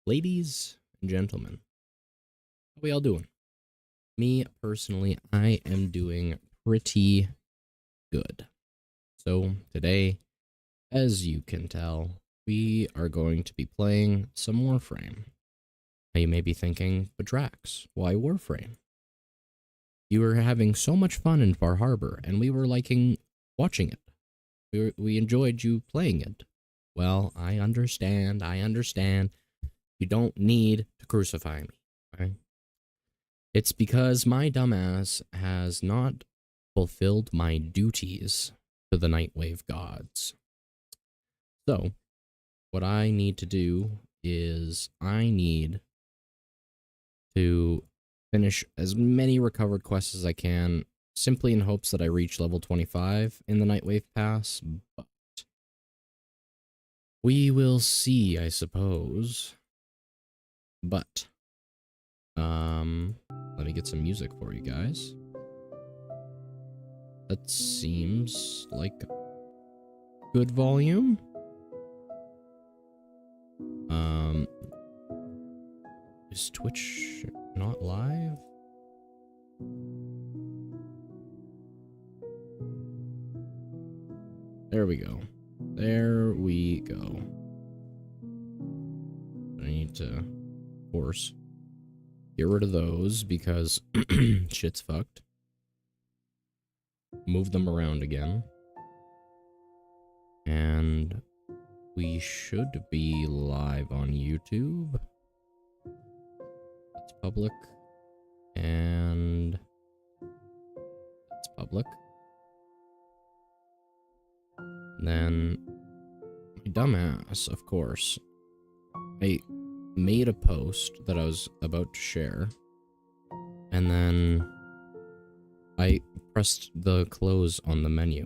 Ladies and gentlemen, how we all doing? Me, personally, I am doing pretty good. So, today, as you can tell, we are going to be playing some Warframe. Now, you may be thinking, but Drax, why Warframe? You were having so much fun in Far Harbor, and we were liking watching it. We enjoyed you playing it. Well, I understand. You don't need to crucify me, okay? It's because my dumbass has not fulfilled my duties to the Nightwave gods. So, what I need to do is I need to finish as many recovered quests as I can, simply in hopes that I reach level 25 in the Nightwave Pass, but we will see, I suppose. But, let me get some music for you guys. That seems like good volume. Is Twitch not live? There we go. There we go. I need to, of course, get rid of those because shit's fucked. Move them around again. And we should be live on YouTube. That's public. And it's public. And then my dumbass, of course, I made a post that I was about to share, and then I pressed the close on the menu.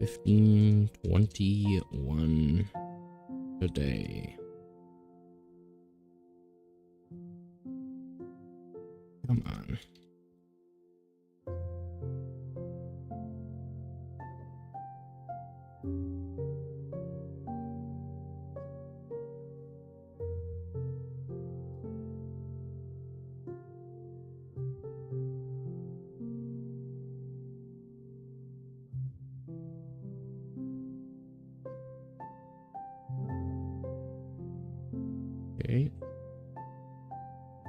$15.21 today. Come on. Okay.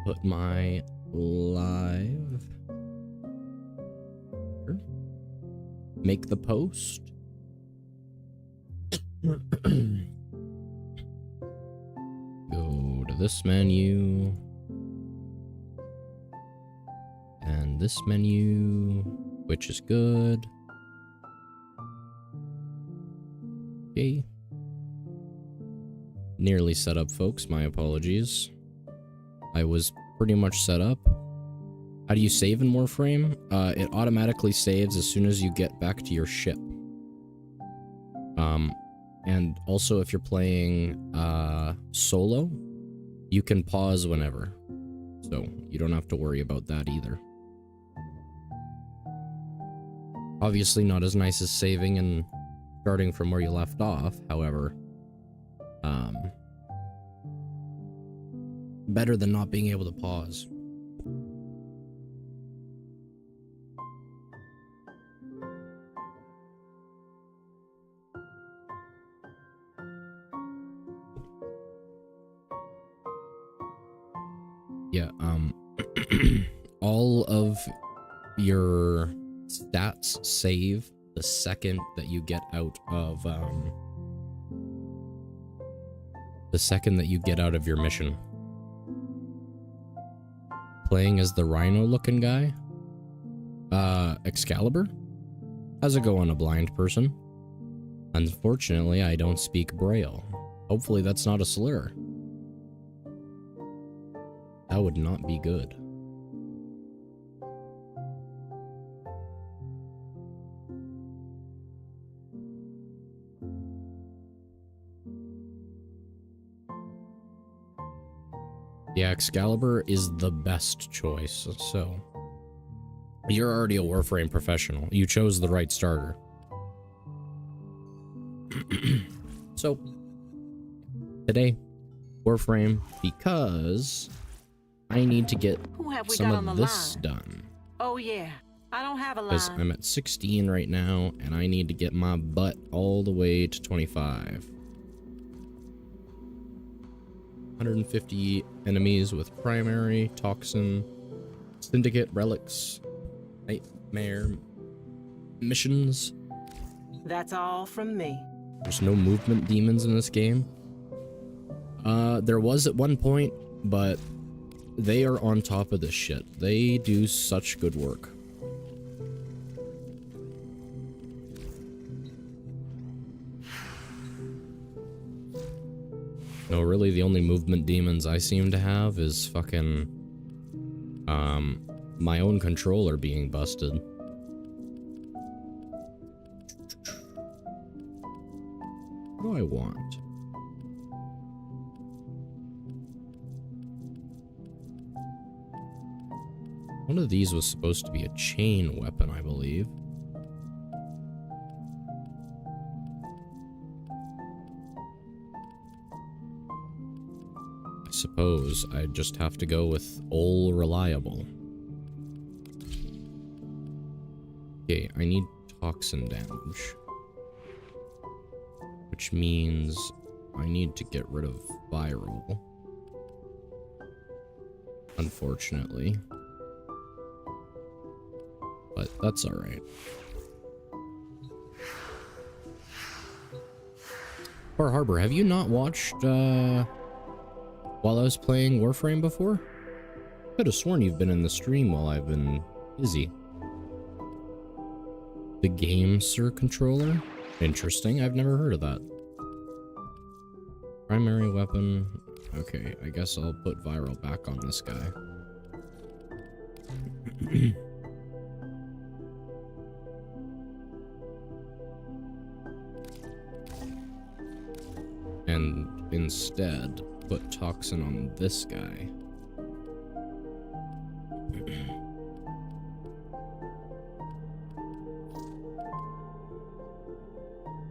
Put my live here. Make the post. Go to this menu. And this menu, which is good. Okay. Nearly set up, folks. My apologies. I was pretty much set up. How do you save in Warframe? It automatically saves as soon as you get back to your ship. And also if you're playing solo, you can pause whenever. So you don't have to worry about that either. Obviously not as nice as saving and starting from where you left off, however, better than not being able to pause. Yeah, all of your stats save the second that you get out of, your mission. Playing as the rhino-looking guy? Excalibur? How's it going, a blind person? Unfortunately, I don't speak Braille. Hopefully that's not a slur. That would not be good. Yeah, Excalibur is the best choice, so You're already a Warframe professional. You chose the right starter. So, today, Warframe, because I need to get some of this done. Oh yeah, I don't have a line. Because I'm at 16 right now, and I need to get my butt all the way to 25. 150 enemies with primary, toxin, syndicate, relics, nightmare missions. That's all from me. There's no movement demons in this game. There was at one point, but they are on top of this shit. They do such good work. No, really the only movement demons I seem to have is fucking my own controller being busted. What do I want? One of these was supposed to be a chain weapon, I believe. I suppose I just have to go with all reliable. Okay, I need toxin damage. Which means I need to get rid of viral. Unfortunately. But that's alright. Pearl Harbor, have you not watched while I was playing Warframe before? Could have sworn you've been in the stream while I've been busy. The Game Sir controller? Interesting, I've never heard of that. Primary weapon. Okay, I guess I'll put viral back on this guy. And instead, put toxin on this guy.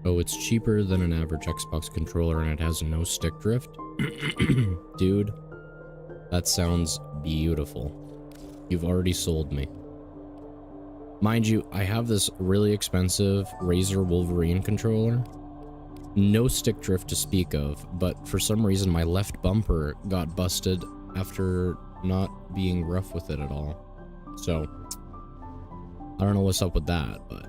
Oh, it's cheaper than an average Xbox controller and it has no stick drift? Dude, that sounds beautiful. You've already sold me. Mind you, I have this really expensive Razer Wolverine controller. No stick drift to speak of, but for some reason my left bumper got busted after not being rough with it at all. So, I don't know what's up with that, but...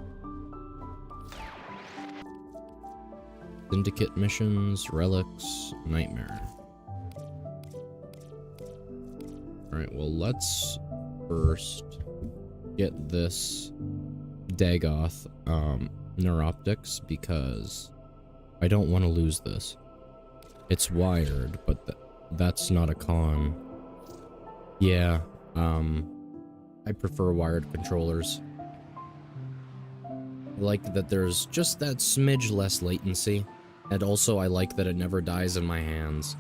Syndicate missions, relics, nightmare. Alright, well let's first get this Dagoth Neuroptics because I don't want to lose this. It's wired, but that's not a con. Yeah, I prefer wired controllers. I like that there's just that smidge less latency, and also I like that it never dies in my hands.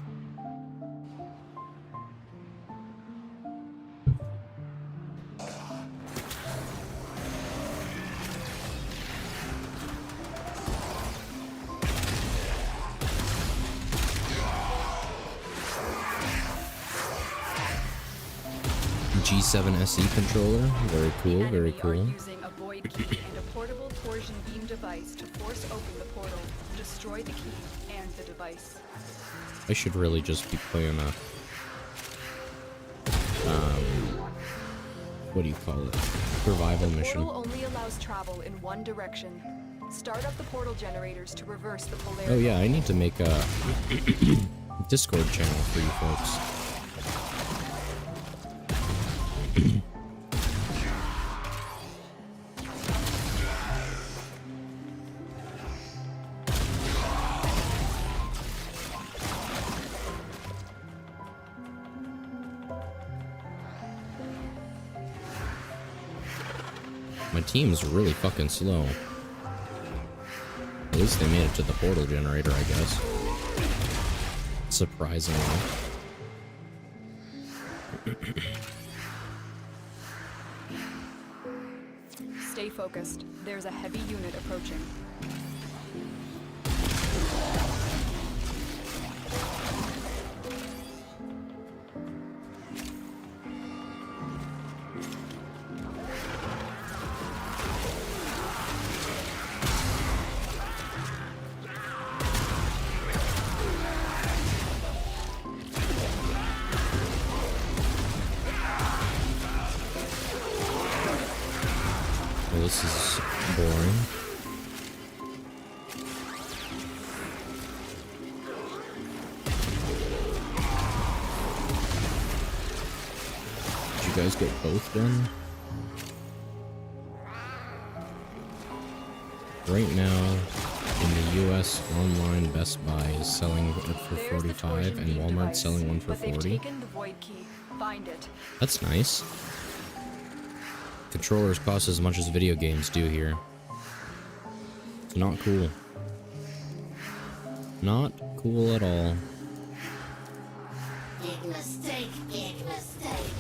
G7 SE controller, very cool, very cool. Using a void key and a portable torsion beam device to force open the portal, destroy the key and the device. I should really just be playing a what do you call it? Survival mission. The portal only allows travel in one direction. Start up the portal generators to reverse the polarity. Oh yeah, I need to make a Discord channel for you folks. My team's really fucking slow. At least they made it to the portal generator, I guess. Surprisingly. Stay focused. There's a heavy unit approaching. Well, this is boring. Did you guys get both done? Right now, in the US, online Best Buy is selling it for There's the 45 torsion and beam Walmart's device, selling one for but they've 40. taken the void key. Find it. That's nice. Controllers cost as much as video games do here. It's not cool. Not cool at all. Big mistake, big mistake.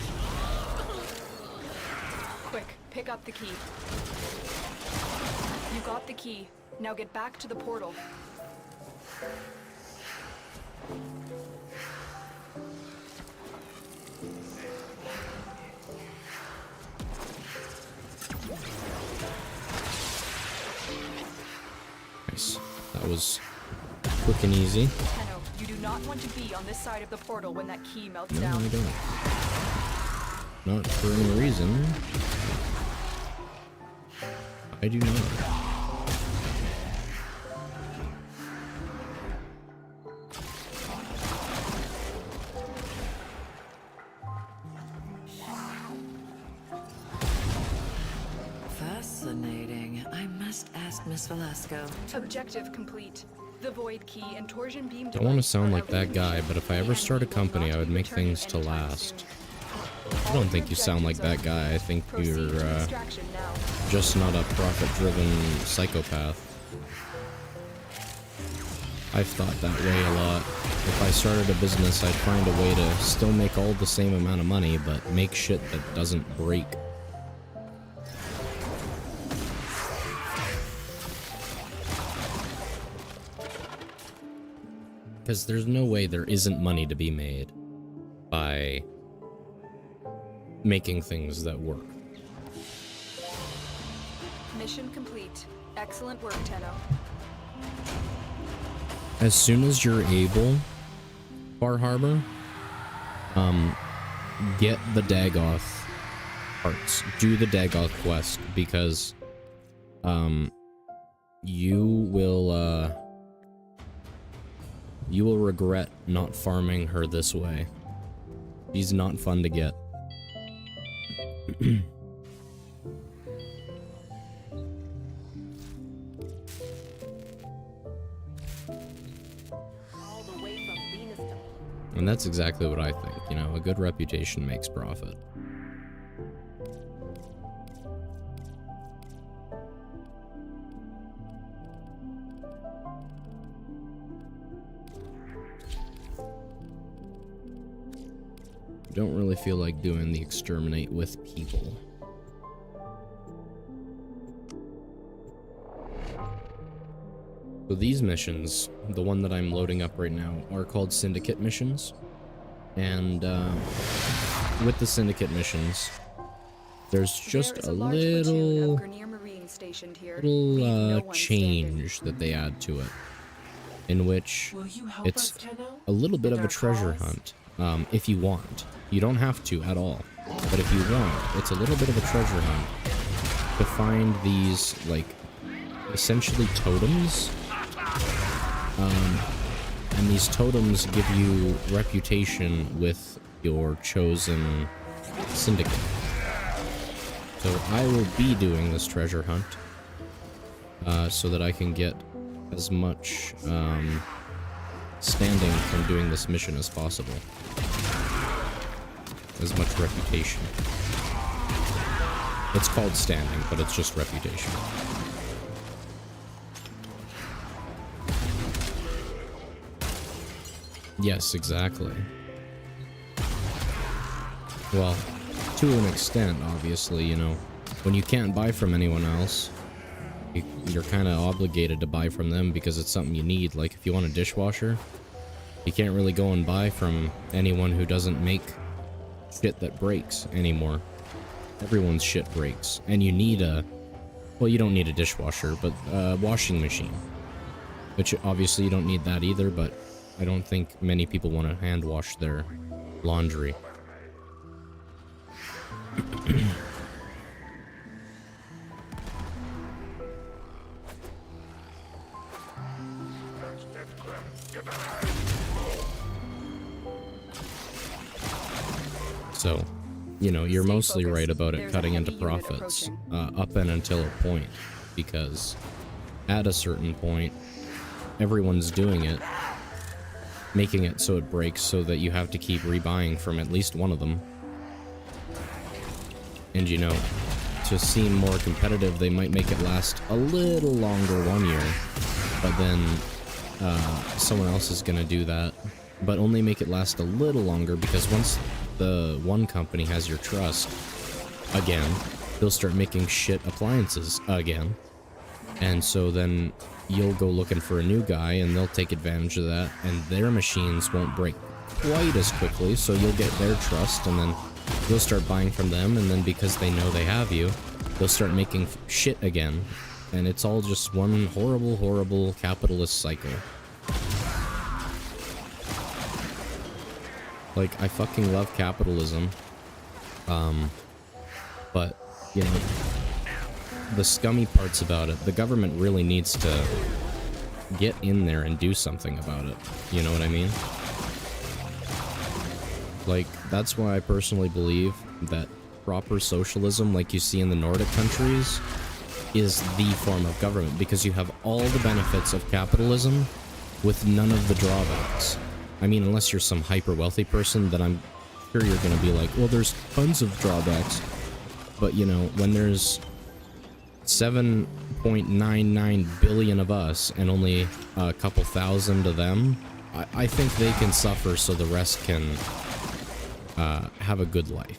Quick, pick up the key. You got the key. Now get back to the portal. Nice. That was quick and easy. Tenno, you do not want to be on this side of the portal when that key melts No, down. I don't. Not for any reason. I do not. Fascinating. I must ask Miss Velasco. Objective complete. The void key and torsion beam I don't want to device sound are like that guy, but if I ever start a company, I would make things to last. I don't think you sound like that guy. I think you're just not a profit-driven psychopath. I've thought that way a lot. If I started a business, I'd find a way to still make all the same amount of money, but make shit that doesn't break. Because there's no way there isn't money to be made by making things that work. Mission complete. Excellent work, Tenno. As soon as you're able, Far Harbor, get the Dagoth parts. Do the Dagoth quest, because you will regret not farming her this way. She's not fun to get. And that's exactly what I think, you know, a good reputation makes profit. Don't really feel like doing the exterminate with people. So these missions, the one that I'm loading up right now, are called Syndicate missions. And with the Syndicate missions, there's just a little change that they add to it, in which it's a little bit of a treasure hunt, if you want. You don't have to at all, but if you want, it's a little bit of a treasure hunt to find these, like, essentially totems. And these totems give you reputation with your chosen syndicate. So I will be doing this treasure hunt, so that I can get as much standing from doing this mission as possible. As much reputation. It's called standing, but it's just reputation. Yes, exactly. Well, to an extent, obviously, you know, when you can't buy from anyone else, you're kind of obligated to buy from them because it's something you need. Like if you want a dishwasher, you can't really go and buy from anyone who doesn't make shit that breaks anymore. Everyone's shit breaks, and you need a, well, you don't need a dishwasher, but a washing machine, which obviously you don't need that either, but I don't think many people want to hand wash their laundry. So, you know, you're mostly right about it cutting into profits up and until a point, because at a certain point, everyone's doing it, making it so it breaks so that you have to keep rebuying from at least one of them. And, you know, to seem more competitive, they might make it last a little longer 1 year, but then someone else is going to do that, but only make it last a little longer, because once the one company has your trust again, they'll start making shit appliances again, and so then you'll go looking for a new guy and they'll take advantage of that, and their machines won't break quite as quickly, so you'll get their trust, and then you'll start buying from them, and then because they know they have you, they'll start making shit again, and it's all just one horrible, horrible capitalist cycle. Like, I fucking love capitalism, but, you know, the scummy parts about it, the government really needs to get in there and do something about it, you know what I mean? Like, that's why I personally believe that proper socialism, like you see in the Nordic countries, is the form of government, because you have all the benefits of capitalism with none of the drawbacks. I mean, unless you're some hyper-wealthy person, then I'm sure you're gonna be like, well, there's tons of drawbacks. But, you know, when there's 7.99 billion of us and only a couple thousand of them, I think they can suffer so the rest can have a good life.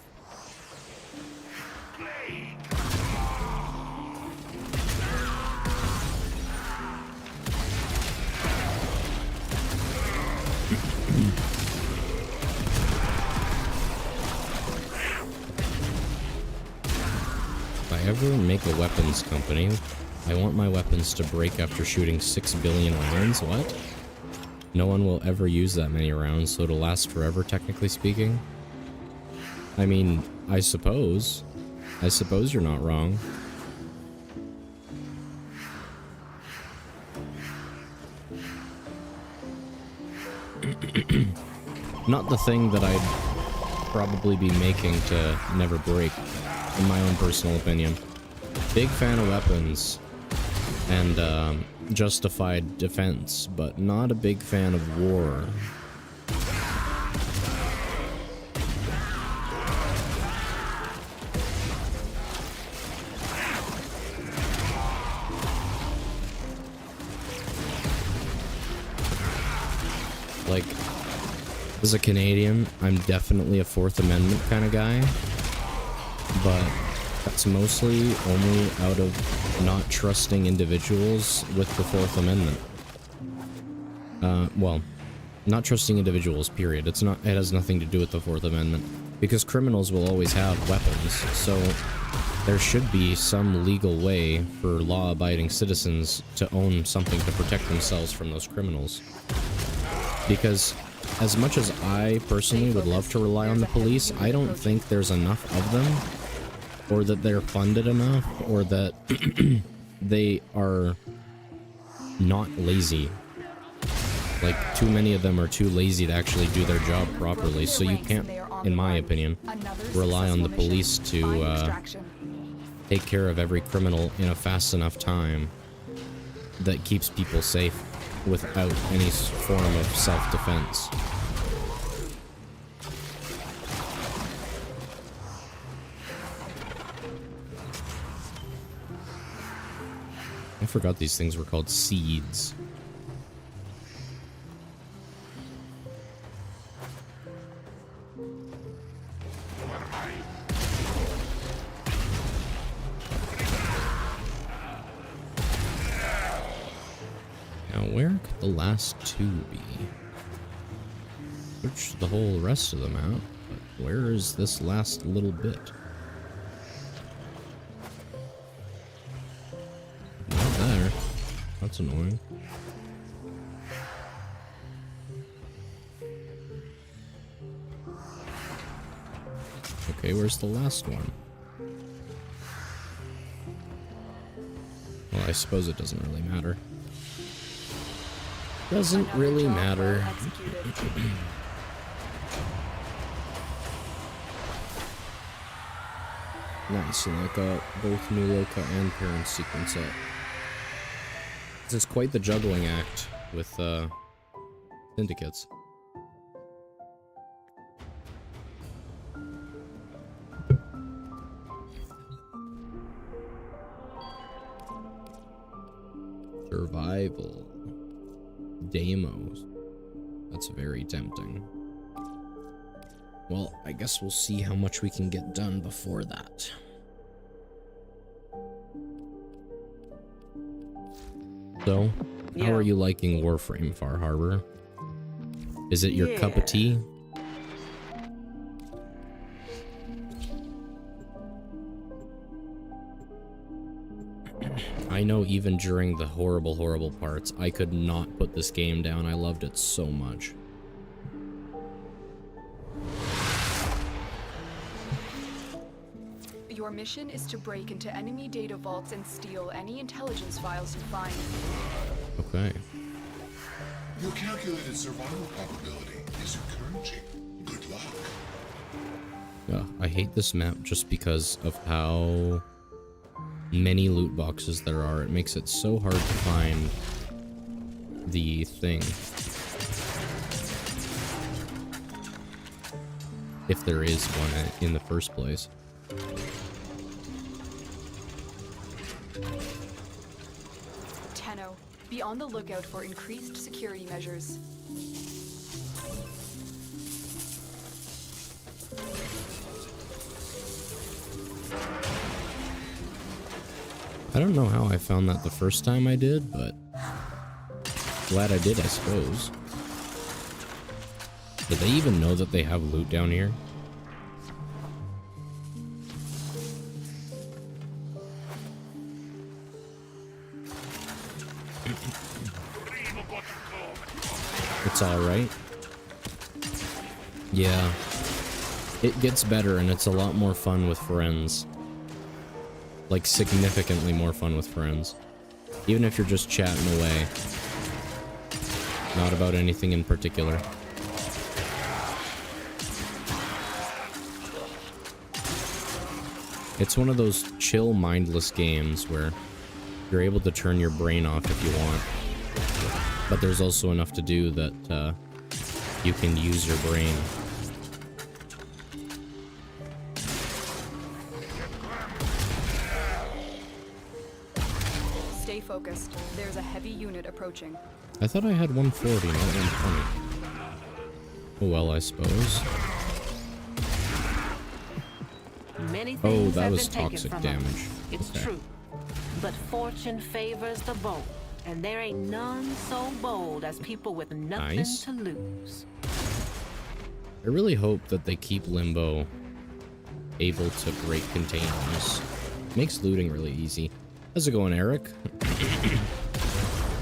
If I ever make a weapons company, I want my weapons to break after shooting 6 billion rounds. What? No one will ever use that many rounds, so it'll last forever, technically speaking. I mean, I suppose you're not wrong. Not the thing that I'd probably be making to never break, in my own personal opinion. Big fan of weapons and justified defense, but not a big fan of war. Like, as a Canadian, I'm definitely a Fourth Amendment kind of guy, but that's mostly only out of not trusting individuals with the Fourth Amendment. Well, not trusting individuals, period. It has nothing to do with the Fourth Amendment, because criminals will always have weapons, so there should be some legal way for law-abiding citizens to own something to protect themselves from those criminals. Because as much as I personally would love to rely on the police, I don't think there's enough of them, or that they're funded enough, or that they are not lazy. Like, too many of them are too lazy to actually do their job properly, so you can't, in my opinion, rely on the police to take care of every criminal in a fast enough time that keeps people safe without any form of self-defense. I forgot these things were called seeds. Now, where could the last two be? Search the whole rest of them out, but where is this last little bit? Not there. That's annoying. Okay, where's the last one? Well, I suppose it doesn't really matter. Doesn't Another really job matter. well executed. Nice, and I got both New Loca and Parent sequence up. This is quite the juggling act with syndicates. Survival. Demos. That's very tempting. Well, I guess we'll see how much we can get done before that. So, how are you liking Warframe, Far Harbor? Is it your cup of tea? I know even during the horrible parts, I could not put this game down. I loved it so much. Your mission is to break into enemy data vaults and steal any intelligence files you find. Okay. Your calculated survival probability is encouraging. Good luck. I hate this map just because of how many loot boxes there are. It makes it so hard to find the thing. If there is one in the first place. Tenno, be on the lookout for increased security measures. I don't know how I found that the first time I did, but glad I did, I suppose. Did they even know that they have loot down here? It's alright. Yeah. It gets better and it's a lot more fun with friends. Like, significantly more fun with friends. Even if you're just chatting away. Not about anything in particular. It's one of those chill, mindless games where you're able to turn your brain off if you want. But there's also enough to do that you can use your brain. Stay focused. There's a heavy unit approaching. I thought I had 140, not 120. Oh well, I suppose. Many Oh, things that have was been taken toxic from damage. us. It's Okay. true. But fortune favors the bold, and there ain't none so bold as people with nothing Nice. to lose. I really hope that they keep Limbo able to break containers. Makes looting really easy. How's it going, Eric?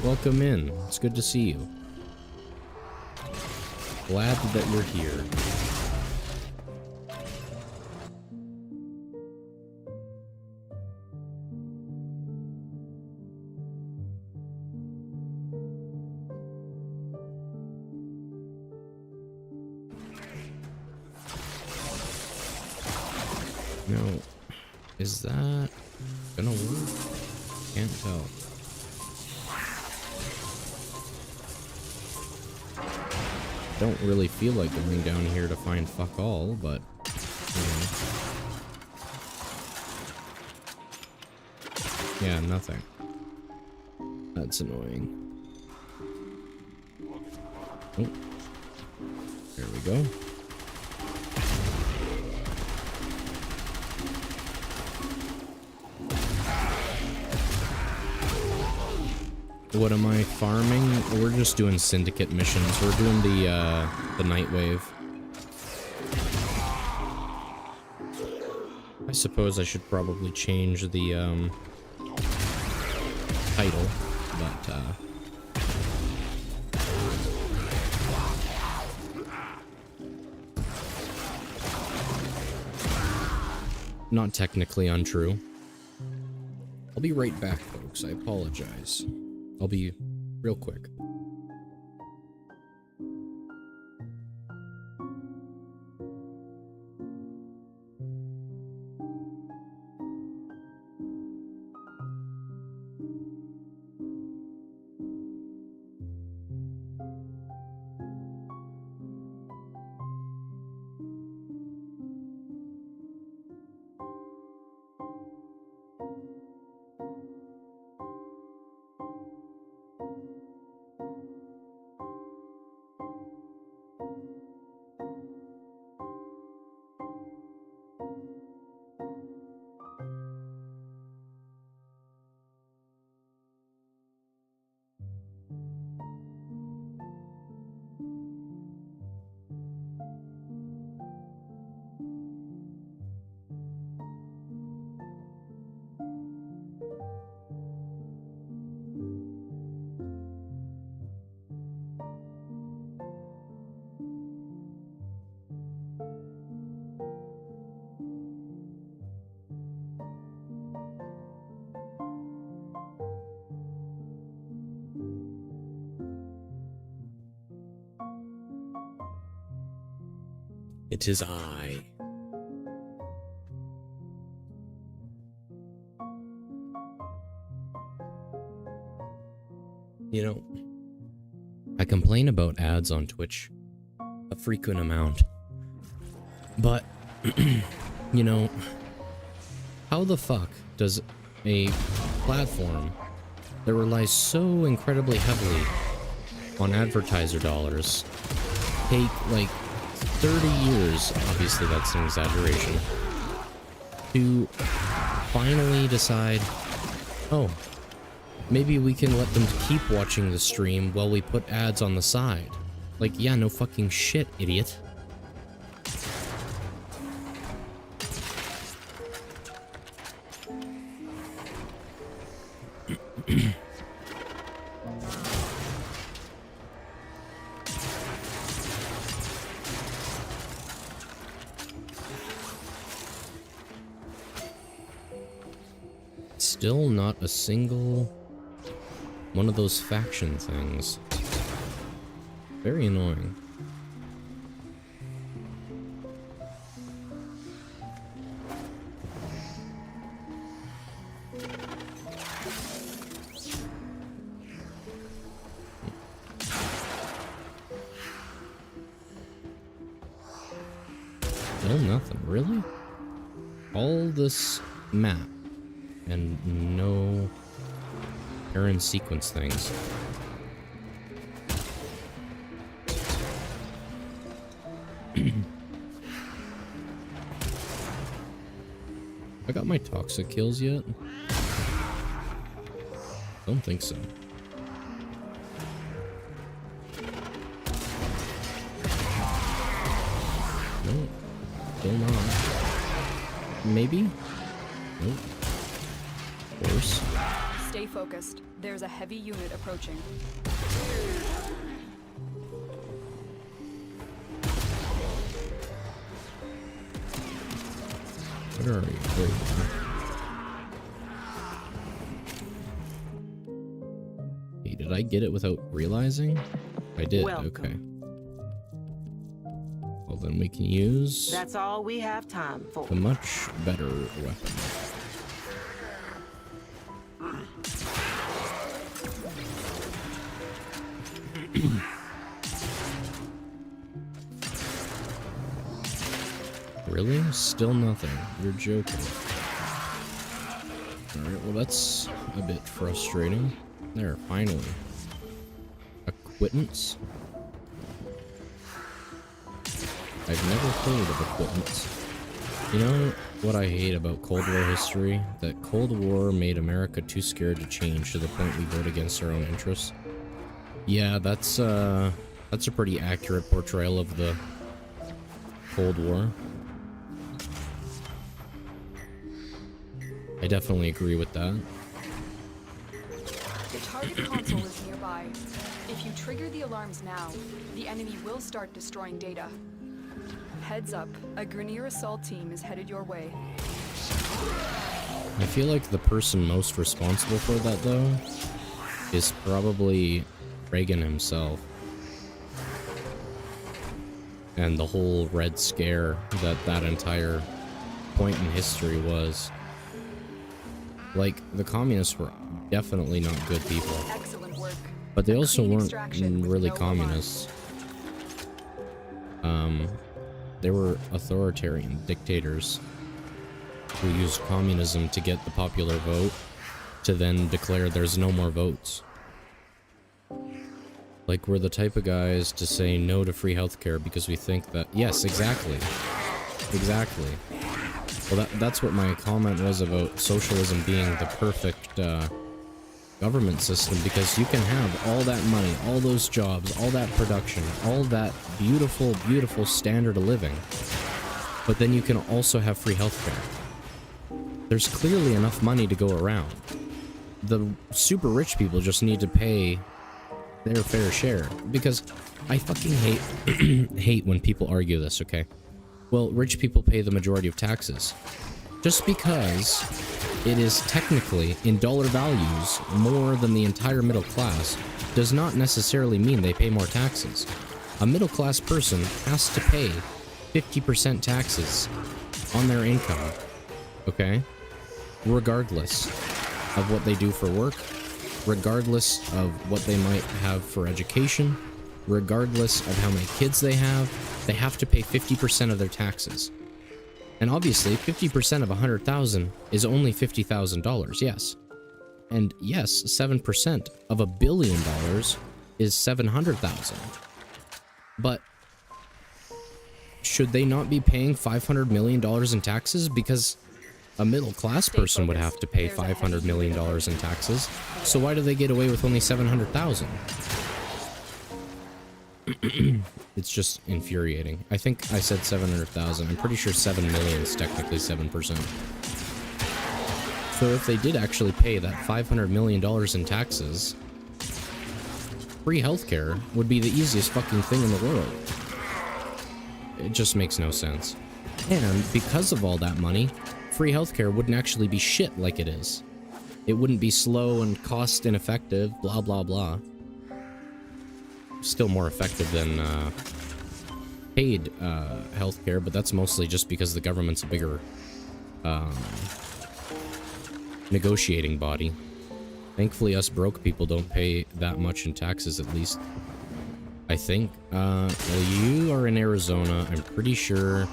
Welcome in. It's good to see you. Glad that you're here. No. Is that gonna work? Can't tell. Don't really feel like going down here to find fuck all, but you know. Yeah, nothing. That's annoying. Oh. There we go. What am I farming? We're just doing syndicate missions. We're doing the night wave. I suppose I should probably change the title, but not technically untrue. I'll be right back, folks. I apologize. I'll be real quick. It is I. You know, I complain about ads on Twitch a frequent amount. But, you know, how the fuck does a platform that relies so incredibly heavily on advertiser dollars take, like, 30 years, obviously that's an exaggeration, to finally decide, oh, maybe we can let them keep watching the stream while we put ads on the side. Like, yeah, no fucking shit, idiot. Still not a single one of those faction things. Very annoying. Still nothing, really? All this map and no errand sequence things. I got my toxic kills yet? Don't think so. No, still not. Maybe? Nope. Of course. Stay focused. There's a heavy unit approaching. Where are you? There you are. Hey, did I get it without realizing? I did, Welcome. Okay. Well, then we can use That's all we have time for. a much better weapon. Really? Still nothing. You're joking. Alright, well that's a bit frustrating. There, finally. Acquittance? I've never heard of acquittance. You know what I hate about Cold War history? That Cold War made America too scared to change to the point we vote against our own interests. Yeah, that's a pretty accurate portrayal of the Cold War. I definitely agree with that. The target console is nearby. If you trigger the alarms now, the enemy will start destroying data. Heads up, a Grineer assault team is headed your way. I feel like the person most responsible for that, though, is probably Reagan himself. And the whole Red Scare that entire point in history was. Like, the communists were definitely not good people. Excellent work. But they also weren't Extraction with really no communists. They were authoritarian dictators who used communism to get the popular vote to then declare there's no more votes. Like, we're the type of guys to say no to free healthcare because we think that... Yes, exactly. Exactly. Well, that's what my comment was about socialism being the perfect government system, because you can have all that money, all those jobs, all that production, all that beautiful, beautiful standard of living, but then you can also have free healthcare. There's clearly enough money to go around. The super rich people just need to pay their fair share, because I fucking hate when people argue this, okay? Well, rich people pay the majority of taxes. Just because it is technically, in dollar values, more than the entire middle class, does not necessarily mean they pay more taxes. A middle class person has to pay 50% taxes on their income, okay? Regardless of what they do for work, regardless of what they might have for education, regardless of how many kids they have to pay 50% of their taxes. And obviously, 50% of 100,000 is only $50,000, yes. And yes, 7% of $1 billion is 700,000. But should they not be paying $500 million in taxes? Because a middle-class person would have to pay $500 million in taxes. So why do they get away with only 700,000? It's just infuriating. I think I said 700,000. I'm pretty sure 7 million is technically 7%. So if they did actually pay that $500 million in taxes, free healthcare would be the easiest fucking thing in the world. It just makes no sense. And because of all that money, free healthcare wouldn't actually be shit like it is. It wouldn't be slow and cost ineffective, blah blah blah. Still more effective than paid healthcare, but that's mostly just because the government's a bigger negotiating body. Thankfully, us broke people don't pay that much in taxes, at least. I think. Well, you are in Arizona. I'm pretty sure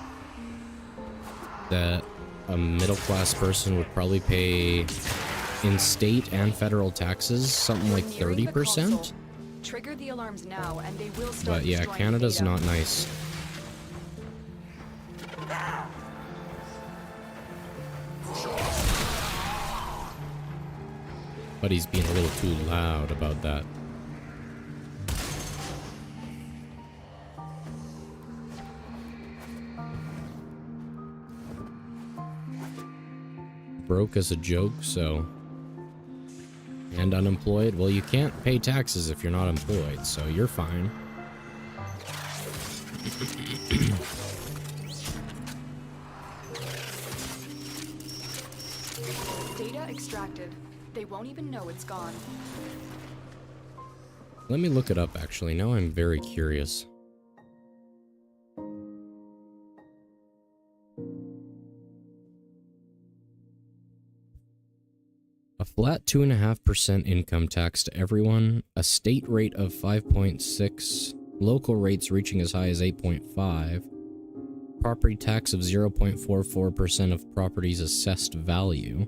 that a middle-class person would probably pay in state and federal taxes something like 30%. Trigger the alarms now, and they will start. But yeah, Canada's data. not nice. But he's being a little too loud about that. Broke as a joke, so... And unemployed? Well, you can't pay taxes if you're not employed, so you're fine. Data extracted. They won't even know it's gone. Let me look it up, actually. Now I'm very curious. A flat 2.5% income tax to everyone, a state rate of 5.6, local rates reaching as high as 8.5, property tax of 0.44% of property's assessed value,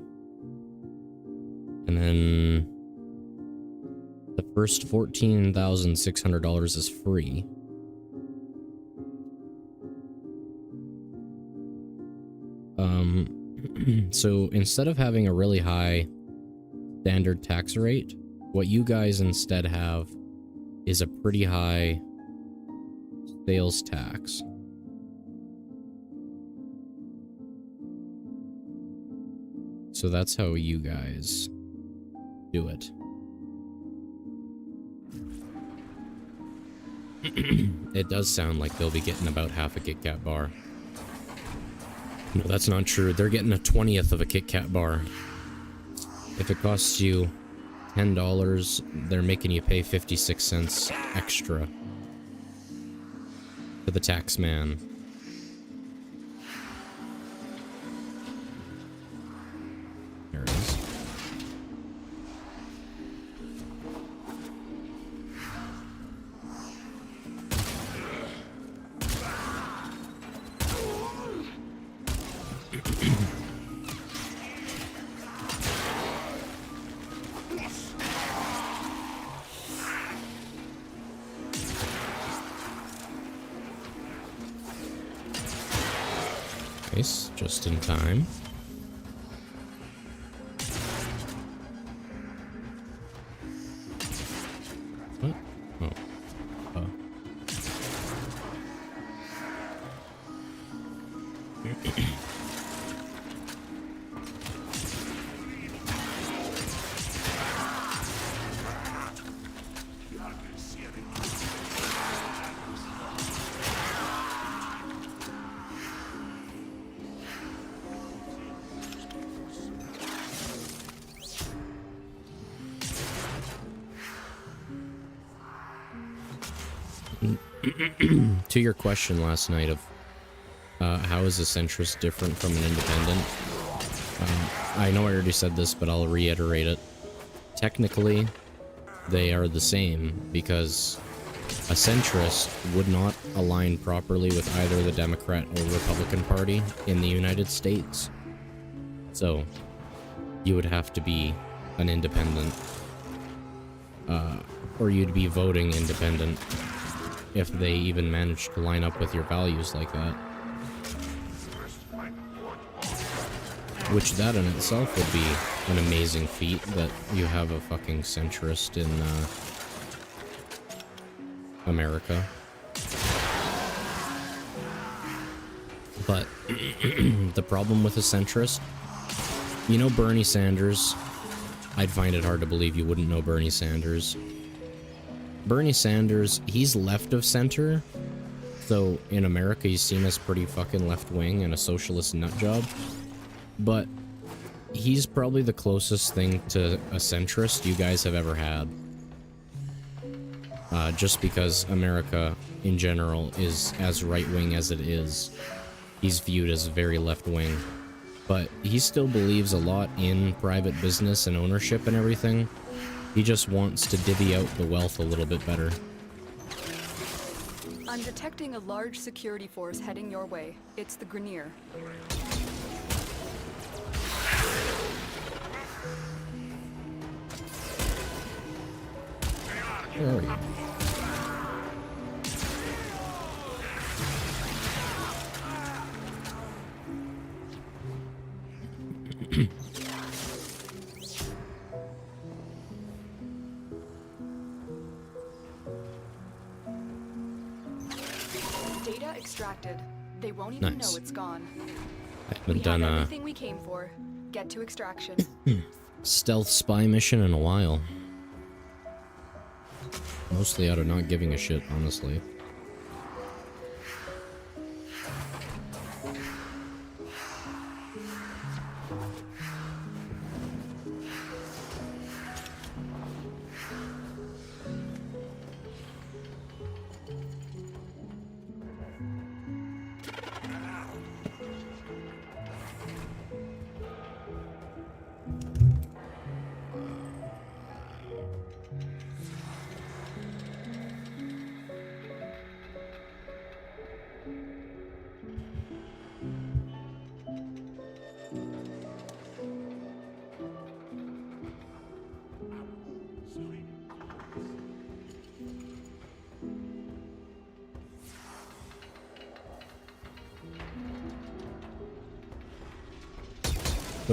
and then the first $14,600 is free. So instead of having a really high standard tax rate, what you guys instead have is a pretty high sales tax. So that's how you guys do it. It does sound like they'll be getting about half a Kit Kat bar. No, that's not true. They're getting a 20th of a Kit Kat bar. If it costs you $10, they're making you pay 56 cents extra to the tax man. There it is. Nice, just in time. What? Oh. Oh. To your question last night of how is a centrist different from an independent, I know I already said this, but I'll reiterate it. Technically, they are the same, because a centrist would not align properly with either the Democrat or Republican Party in the United States. So, you would have to be an independent, or you'd be voting independent if they even managed to line up with your values like that. Which that in itself would be an amazing feat, that you have a fucking centrist in America. But the problem with a centrist, you know Bernie Sanders? I'd find it hard to believe you wouldn't know Bernie Sanders. Bernie Sanders, he's left of center, so in America he's seen as pretty fucking left-wing and a socialist nutjob, but he's probably the closest thing to a centrist you guys have ever had. Just because America, in general, is as right-wing as it is. He's viewed as very left-wing. But he still believes a lot in private business and ownership and everything. He just wants to divvy out the wealth a little bit better. I'm detecting a large security force heading your way. It's the Grenier. Where are you? Data extracted. They won't even Nice. know it's gone. I We haven't done have a everything we came for. Get to extraction. stealth spy mission in a while. Mostly out of not giving a shit, honestly.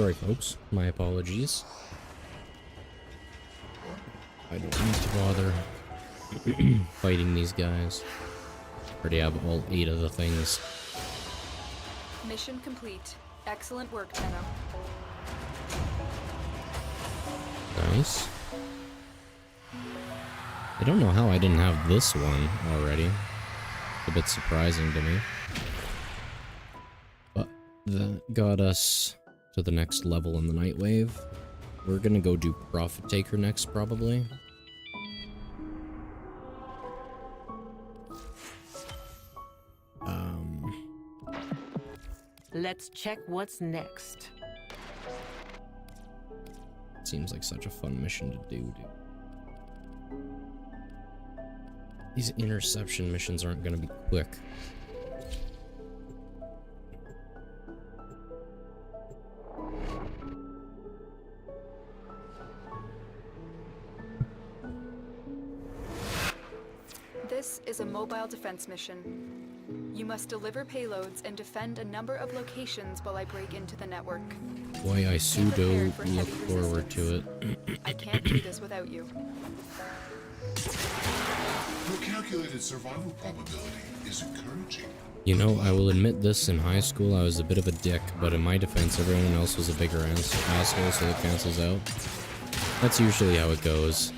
Sorry, folks. My apologies. I don't need to bother fighting these guys. Already have all 8 of the things. Mission complete. Excellent work, Tenno. Nice. I don't know how I didn't have this one already. It's a bit surprising to me. But that got us to the next level in the Night Wave. We're gonna go do Profit Taker next, probably. Let's check what's next. Seems like such a fun mission to do, dude. These interception missions aren't gonna be quick. This is a mobile defense mission. You must deliver payloads and defend a number of locations while I break into the network. Boy, I pseudo for look heavy forward to it. I can't do this without you. Your calculated survival probability is encouraging. You know, I will admit this, in high school I was a bit of a dick, but in my defense everyone else was a bigger asshole, so it cancels out. That's usually how it goes.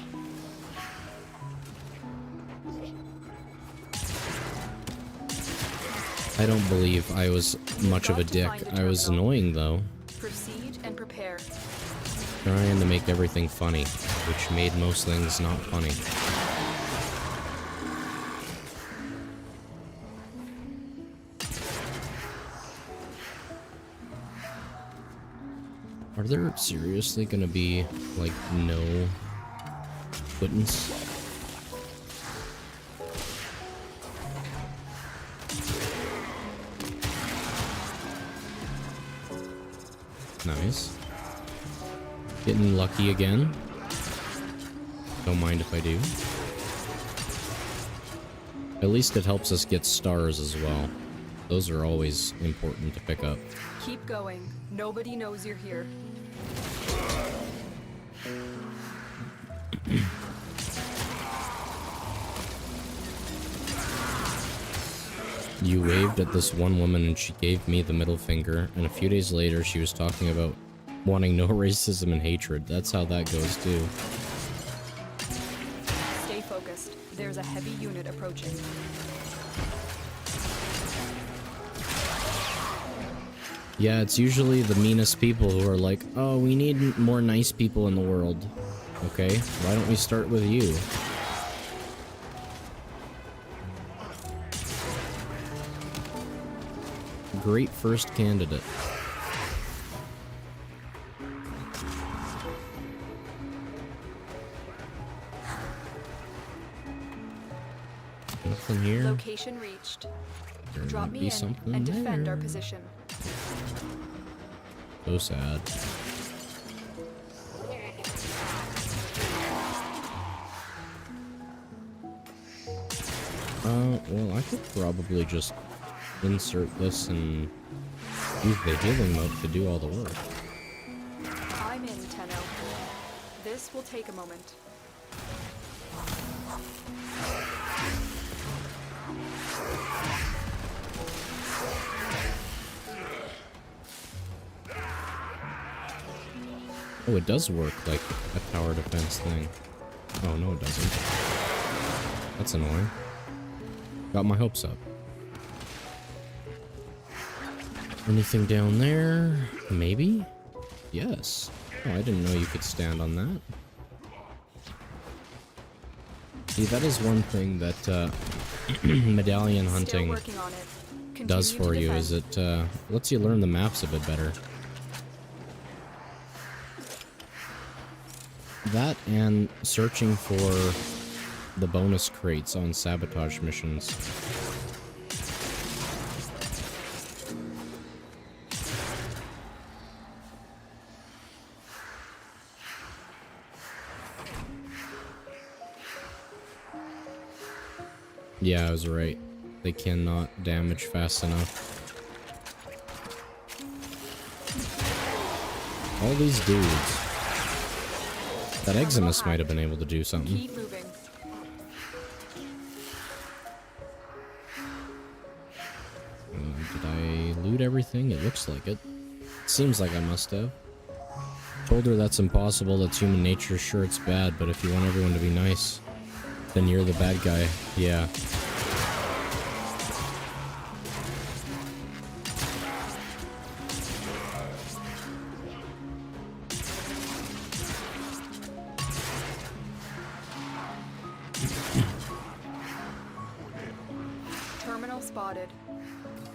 I don't believe I was much of a dick. I was annoying though. Proceed and prepare. Trying to make everything funny, which made most things not funny. Are there seriously gonna be, like, no quittance? Nice. Getting lucky again. Don't mind if I do. At least it helps us get stars as well. Those are always important to pick up. Keep going. Nobody knows you're here. You waved at this one woman and she gave me the middle finger, and a few days later she was talking about wanting no racism and hatred. That's how that goes too. Stay focused. There's a heavy unit approaching. Yeah, it's usually the meanest people who are like, oh, we need more nice people in the world. Okay, why don't we start with you? Great first candidate. Nothing here. Location reached. There Drop might me be in something and defend our there. position. So sad. Well, I could probably just insert this and use the healing mode to do all the work. I'm in, Tenno. This will take a moment. Oh, it does work like a tower defense thing. Oh, no, it doesn't. That's annoying. Got my hopes up. Anything down there? Maybe? Yes. Oh, I didn't know you could stand on that. See, that is one thing that medallion Still hunting working on it. does Continue for to you, defend. is it lets you learn the maps a bit better. That and searching for the bonus crates on sabotage missions. Yeah, I was right. They cannot damage fast enough. All these dudes. That Eximus might have been able to do something. Keep moving. Did I loot everything? It looks like it. Seems like I must have. Told her that's impossible, that's human nature. Sure, it's bad, but if you want everyone to be nice, then you're the bad guy. Yeah. Terminal spotted.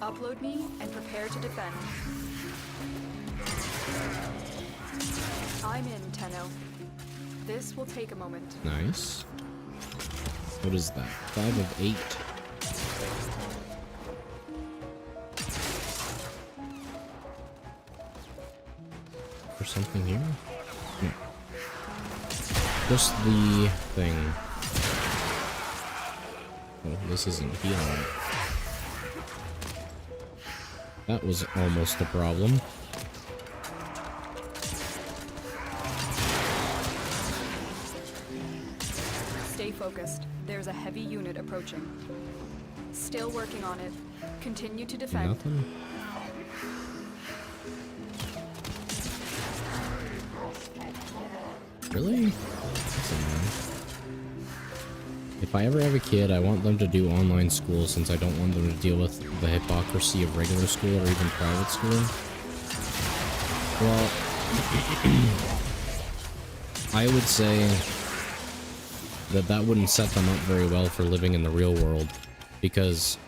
Upload me and prepare to defend. I'm in, Tenno. This will take a moment. Nice. What is that? 5 of 8. There's something here? No. Just the thing. Oh, this isn't healing. That was almost a problem. Stay focused. There's a heavy unit approaching. Still working on it. Continue to defend. Nothing? Really? That's annoying. If I ever have a kid, I want them to do online school since I don't want them to deal with the hypocrisy of regular school or even private school. Well, I would say that wouldn't set them up very well for living in the real world, because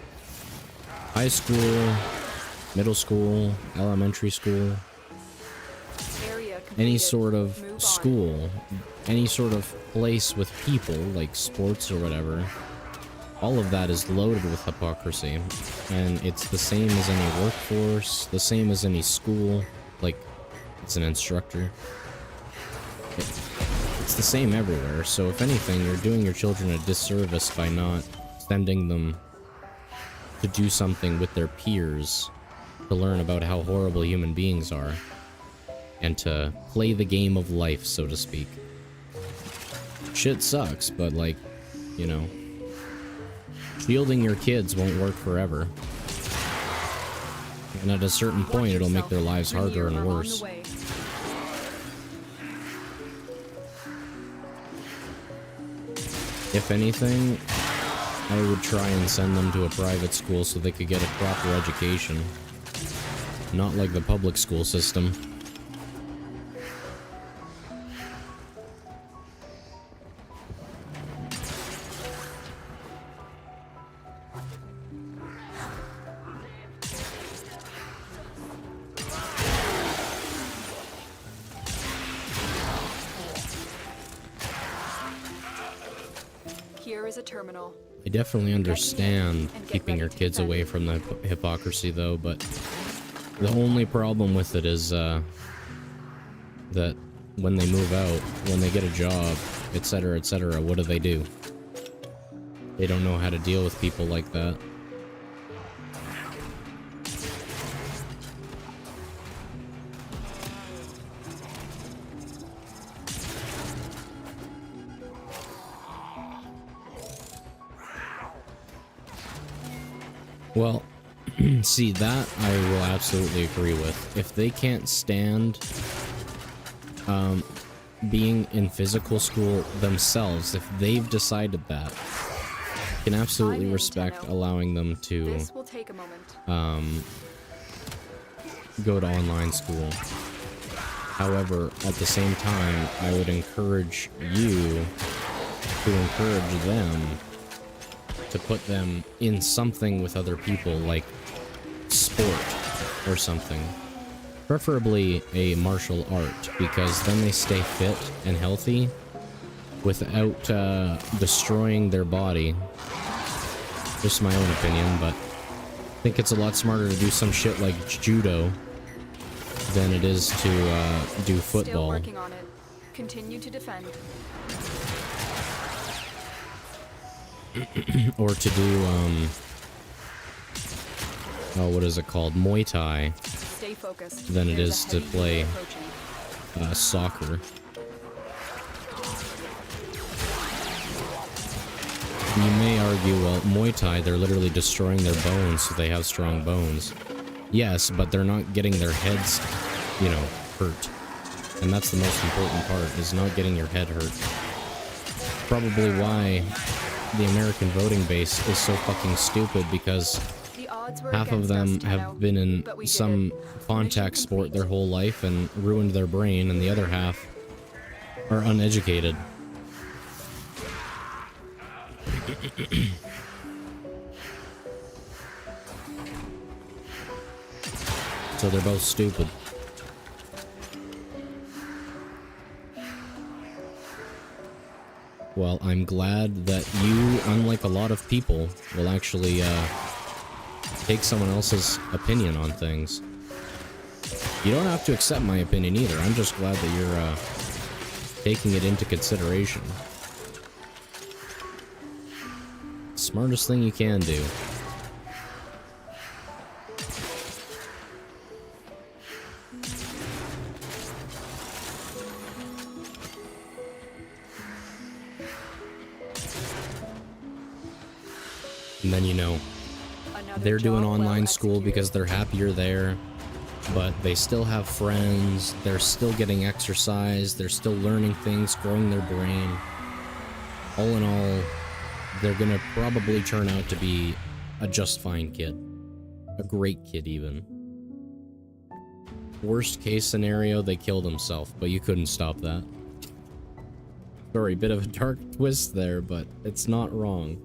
high school, middle school, elementary school, any sort of school, any sort of place with people, like sports or whatever, all of that is loaded with hypocrisy. And it's the same as any workforce, the same as any school, like it's an instructor. It's the same everywhere, so if anything, you're doing your children a disservice by not sending them to do something with their peers to learn about how horrible human beings are. And to play the game of life, so to speak. Shit sucks, but like, you know, shielding your kids won't work forever. And at a certain point, it'll make their lives harder and worse. If anything, I would try and send them to a private school so they could get a proper education. Not like the public school system. A terminal. I definitely understand keeping your kids away from the hypocrisy, though, but the only problem with it is that when they move out, when they get a job, etc., what do? They don't know how to deal with people like that. Well, see, that I will absolutely agree with. If they can't stand being in physical school themselves, if they've decided that, I can absolutely respect allowing them to go to online school. However, at the same time, I would encourage you to encourage them to put them in something with other people, like sport or something. Preferably a martial art, because then they stay fit and healthy without destroying their body. Just my own opinion, but I think it's a lot smarter to do some shit like judo than it is to do football. Still working on it. Continue to defend. Or to do, oh, what is it called? Muay Thai. Stay focused. Than it is to play soccer. You may argue, well, Muay Thai, they're literally destroying their bones so they have strong bones. Yes, but they're not getting their heads, you know, hurt. And that's the most important part, is not getting your head hurt. Probably why the American voting base is so fucking stupid, because half of them have been in some contact sport their whole life and ruined their brain, and the other half are uneducated. So they're both stupid. Well, I'm glad that you, unlike a lot of people, will actually take someone else's opinion on things. You don't have to accept my opinion either. I'm just glad that you're taking it into consideration. Smartest thing you can do. And then, you know, they're doing online school because they're happier there, but they still have friends, they're still getting exercise, they're still learning things, growing their brain. All in all, they're gonna probably turn out to be a just fine kid. A great kid, even. Worst case scenario, they killed himself, but you couldn't stop that. Sorry, bit of a dark twist there, but it's not wrong.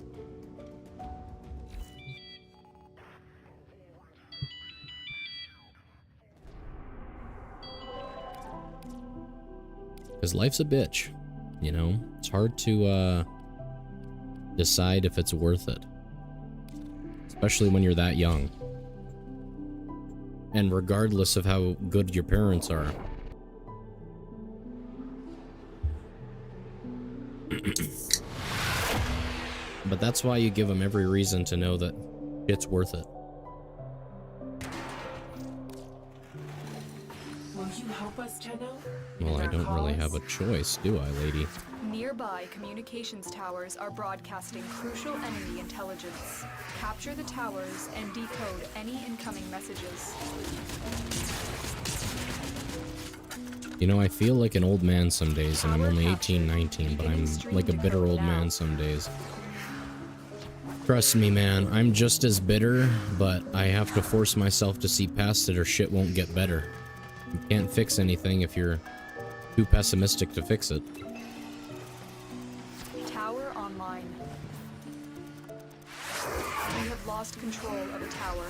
Because life's a bitch, you know? It's hard to, decide if it's worth it. Especially when you're that young. And regardless of how good your parents are. But that's why you give them every reason to know that it's worth it. Will you help us, Tenno? Well, I don't really have a choice, do I, lady? Nearby communications towers are broadcasting crucial enemy intelligence. Capture the towers and decode any incoming messages. You know, I feel like an old man some days, and I'm only 18, 19, but I'm like a bitter old man some days. Trust me, man, I'm just as bitter, but I have to force myself to see past it or shit won't get better. You can't fix anything if you're too pessimistic to fix it. Tower online. You have lost control of a tower.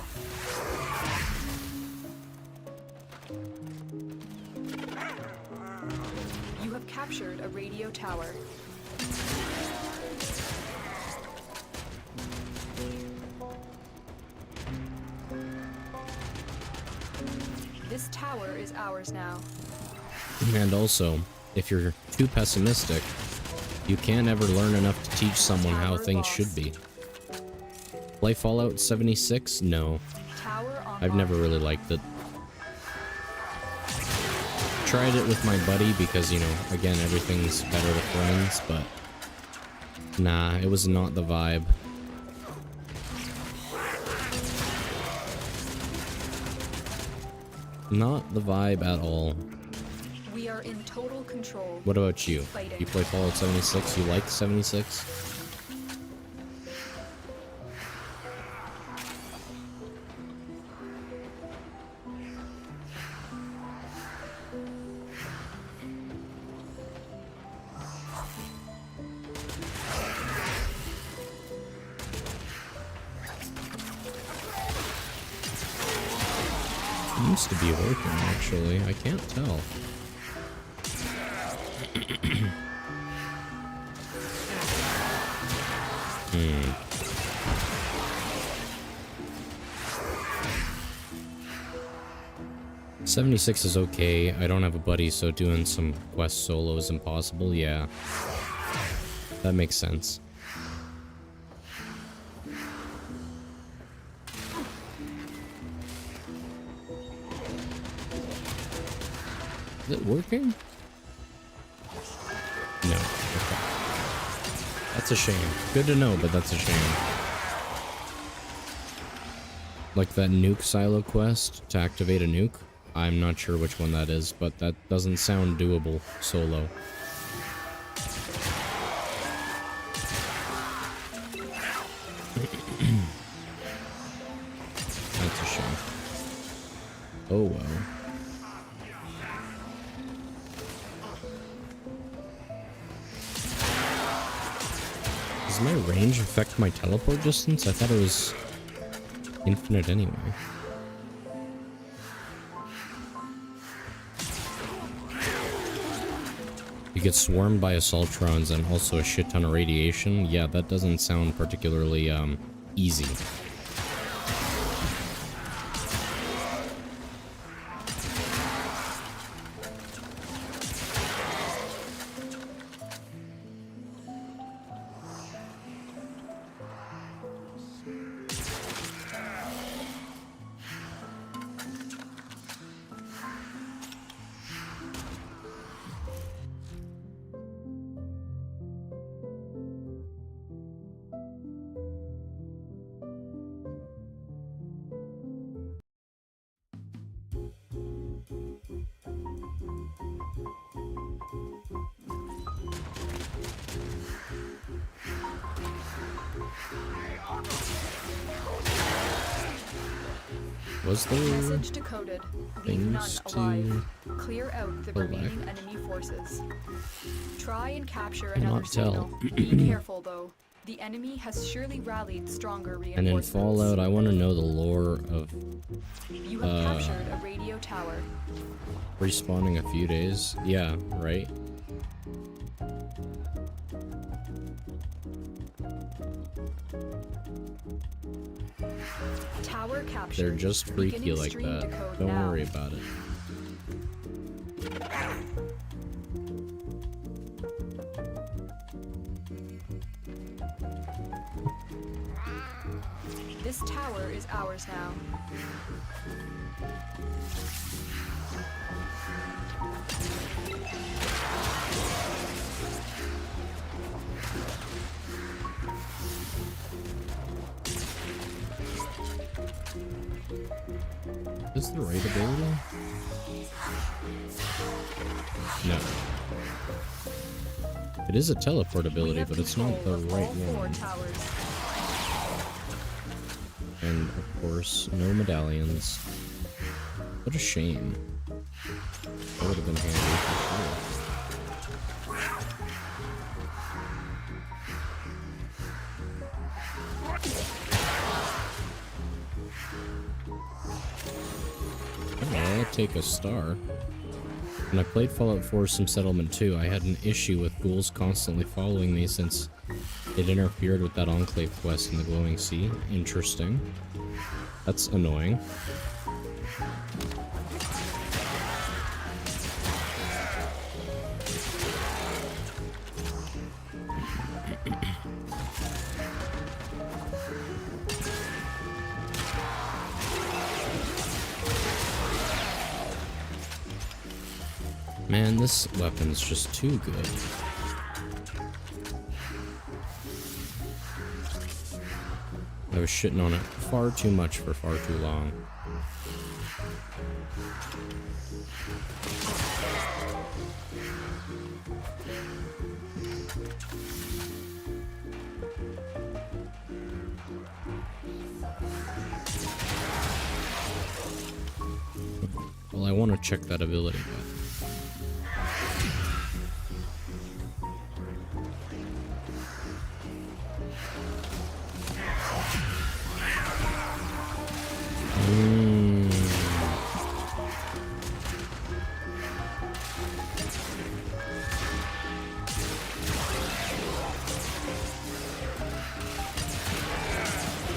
You have captured a radio tower. This tower is ours now. And also, if you're too pessimistic, you can't ever learn enough to teach someone how things should be. Play Fallout 76? No. I've never really liked it. Tried it with my buddy because, you know, again, everything's better with friends, but nah, it was not the vibe. Not the vibe at all. We are in total control. What about you? You play Fallout 76? You like 76? Seems to be working, actually. I can't tell. Hmm. $76 is okay. I don't have a buddy, so doing some quest solo is impossible. Yeah. That makes sense. Is it working? No. Okay. That's a shame. Good to know, but that's a shame. Like that nuke silo quest to activate a nuke. I'm not sure which one that is, but that doesn't sound doable solo. That's a shame. Oh well. Does my range affect my teleport distance? I thought it was infinite anyway. You get swarmed by assaultrons and also a shit ton of radiation. Yeah, that doesn't sound particularly easy. Was there Message decoded. Leave none things alive. to Clear out the collect? remaining enemy forces. Try and capture Cannot another signal. tell. Be careful though. The enemy has surely rallied stronger And reinforcements. in Fallout, I want to know the lore of You have captured a radio tower. respawning a few days. Yeah, right? Tower captured. They're just freaky Beginning like stream that. decode Don't now. worry about it. This tower is ours now. Is this the right ability? No. It is a teleport We ability, have but it's not the control of right all four one. towers. And of course, no medallions. What a shame. That would have been handy for sure. Oh, I'll take a star. When I played Fallout 4 Some Settlement 2, I had an issue with ghouls constantly following me since it interfered with that Enclave quest in the Glowing Sea. Interesting. That's annoying. Man, this weapon's just too good. I was shitting on it far too much for far too long. Well, I want to check that ability, but...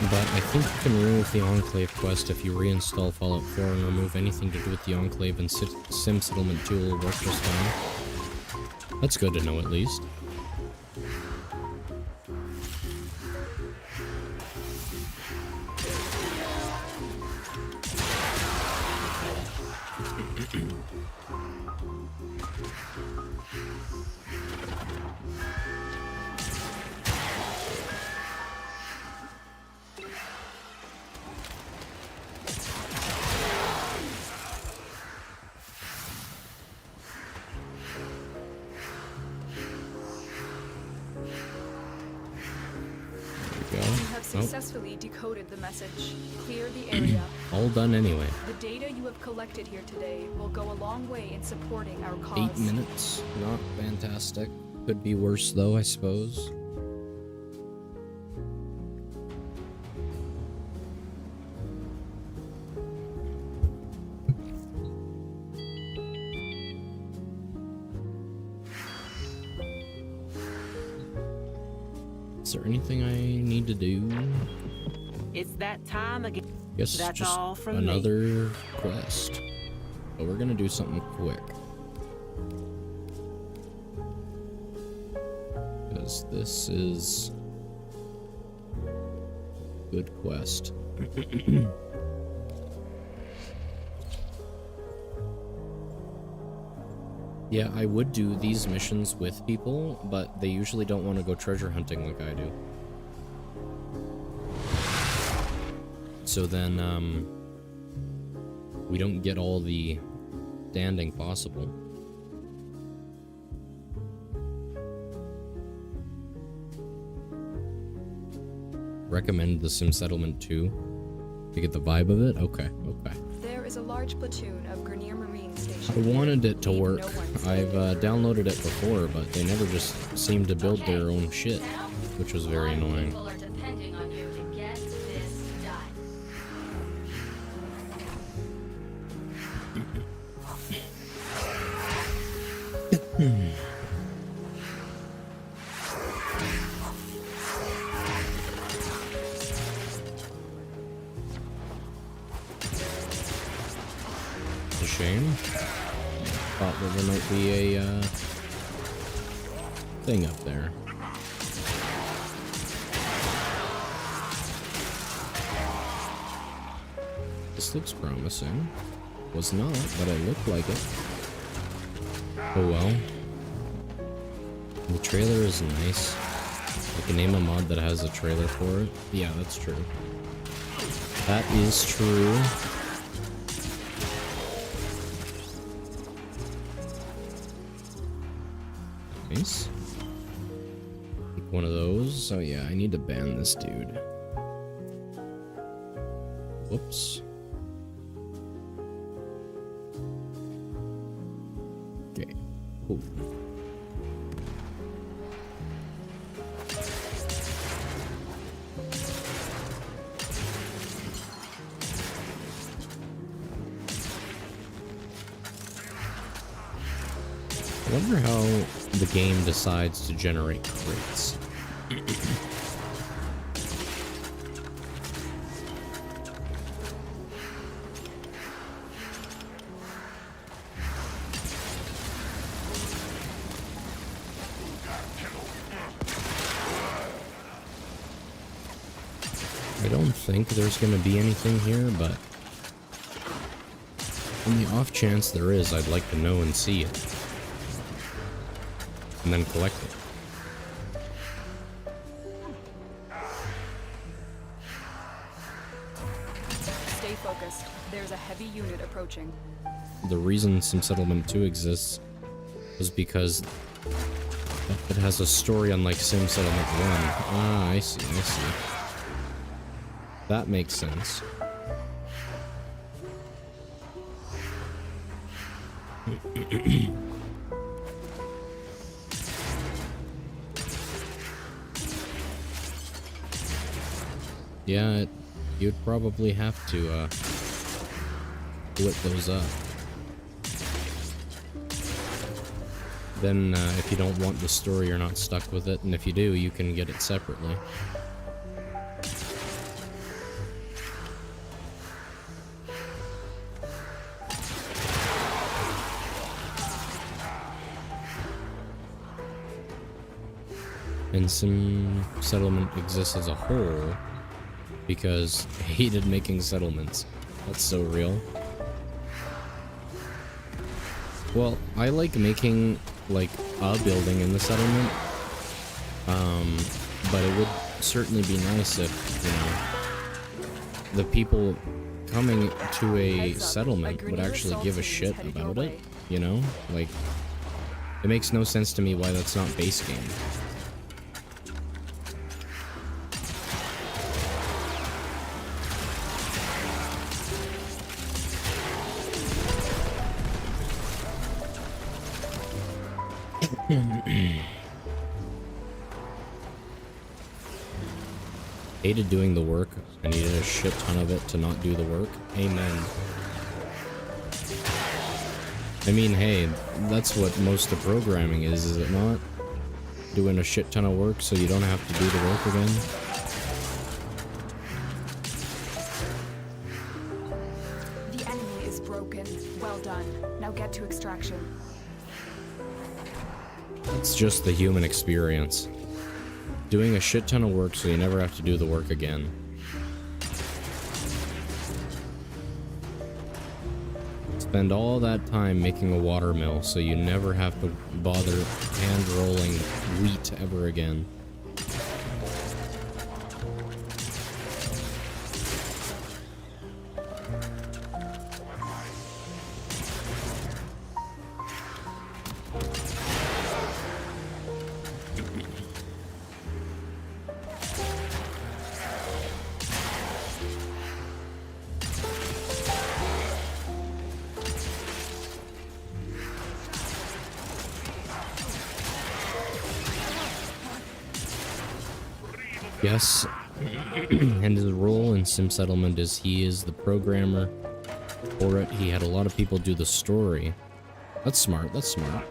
But I think you can remove the Enclave quest if you reinstall Fallout 4 and remove anything to do with the Enclave, and Sim Settlement 2 will work just fine. That's good to know at least. successfully decoded the message. Clear the area. All done anyway. The data you have collected here today will go a long way in supporting our cause. 8 minutes. Not fantastic. Could be worse though, I suppose. Is there anything I need to do? It's that time again. Guess That's just all from me. another quest. But we're gonna do something quick. Because this is good quest. Yeah, I would do these missions with people, but they usually don't want to go treasure hunting like I do. So then, we don't get all the standing possible. Recommend the Sim Settlement 2 to get the vibe of it? Okay, okay. There is a large platoon of Grenier Marine I stationed. wanted it to Leave work. no one I've safe. downloaded it before, but they never just seemed to build their own shit, which was very annoying. People are depending on you to get this done. It's a shame. Thought that there might be a thing up there. This looks promising. Was not, but it looked like it. Oh well. The trailer is nice. I can name a mod that has a trailer for it. Yeah, that's true. That is true. Nice. Take one of those. Oh yeah, I need to ban this dude. Whoops. Okay. Cool. I wonder how the game decides to generate crates. I don't think there's going to be anything here, but on the off chance there is, I'd like to know and see it. And then collect it. Stay focused. There's a heavy unit approaching. The reason Sim Settlement 2 exists was because it has a story unlike Sim Settlement 1. Ah, I see, I see. That makes sense. Yeah, you'd probably have to split those up. Then if you don't want the story, you're not stuck with it, and if you do, you can get it separately. And Sim Settlement exists as a whole because I hated making settlements. That's so real. Well, I like making, like, a building in the settlement. But it would certainly be nice if, you know, the people coming to a settlement would actually give a shit about it, you know? Like, it makes no sense to me why that's not base game. Hated doing the work. I needed a shit ton of it to not do the work. Amen. I mean, hey, that's what most of programming is it not? Doing a shit ton of work so you don't have to do the work again. The enemy is broken. Well done. Now get to extraction. It's just the human experience. Doing a shit ton of work so you never have to do the work again. Spend all that time making a water mill so you never have to bother hand rolling wheat ever again. Yes, and his role in Sim Settlement is he is the programmer for it. He had a lot of people do the story. That's smart, that's smart.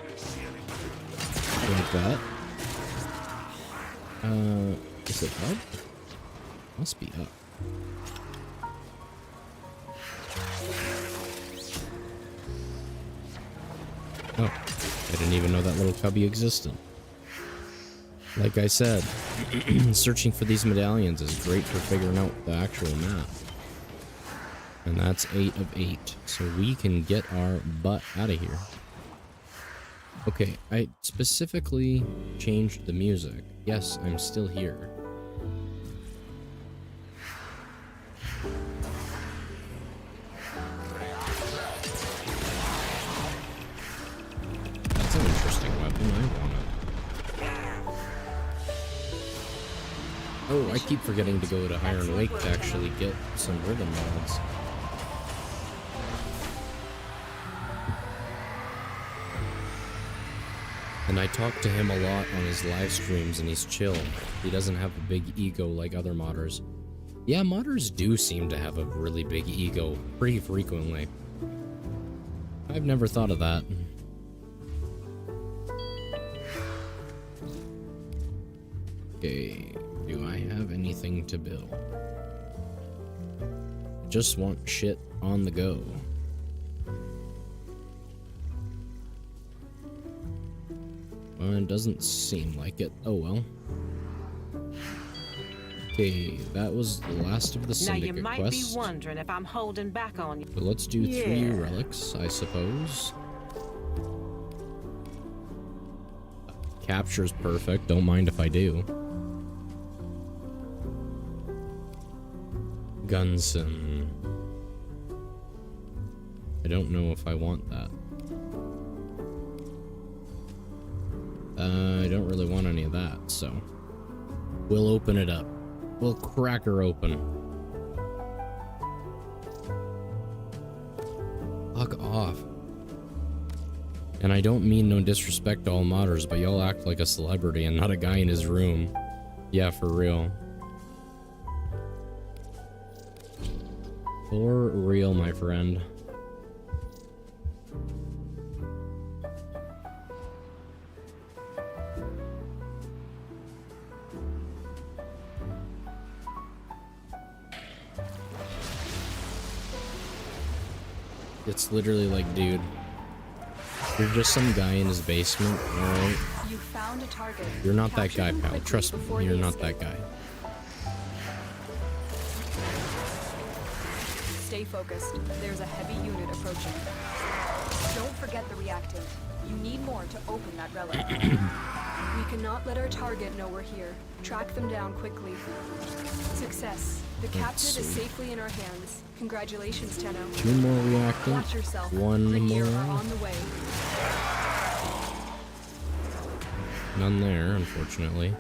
I like that. Is it up? Must be up. Oh, I didn't even know that little cubby existed. Like I said, searching for these medallions is great for figuring out the actual map. And that's 8 of 8. So we can get our butt out of here. Okay, I specifically changed the music. Yes, I'm still here. That's an interesting weapon. I want it. Oh, I keep forgetting to go to Iron Wake to actually get some rhythm mods. And I talk to him a lot on his live streams and he's chill. He doesn't have a big ego like other modders. Yeah, modders do seem to have a really big ego pretty frequently. I've never thought of that. Okay. Do I have anything to build? Just want shit on the go. Well, it doesn't seem like it. Oh well. Okay, that was the last of the syndicate now you might quests. be wondering if I'm holding back on you. So let's do 3 relics, I suppose. Capture's perfect. Don't mind if I do. Gunson. I don't know if I want that. I don't really want any of that, so we'll open it up. We'll crack her open. Fuck off. And I don't mean no disrespect to all modders, but y'all act like a celebrity and not a guy in his room. Yeah, for real. For real, my friend. It's literally like, dude, you're just some guy in his basement, alright? You found a target. You're not that Capture guy, them pal. quickly Trust before me, you're they not escape. that guy. Stay focused. There's a heavy unit approaching. Don't forget the reactant. You need more to open that relic. We cannot let our target know we're here. Track them down quickly. Success. The captive is safely in our hands. Congratulations, Tenno. 2 more reactant. Watch yourself. 1 the gear are more. on the way. None there, unfortunately.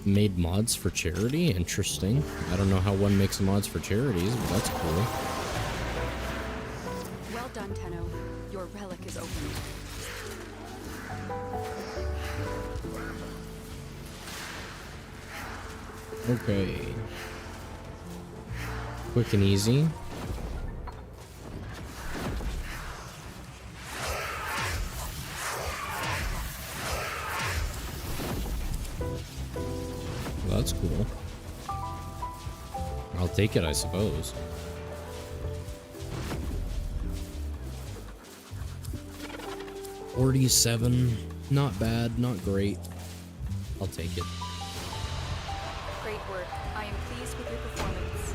Made mods for charity? Interesting. I don't know how one makes mods for charities, but that's cool. Well done, Tenno. Your relic is opened. Okay. Quick and easy. Well, that's cool. I'll take it, I suppose. $47. Not bad, not great. I'll take it. Great work. I am pleased with your performance.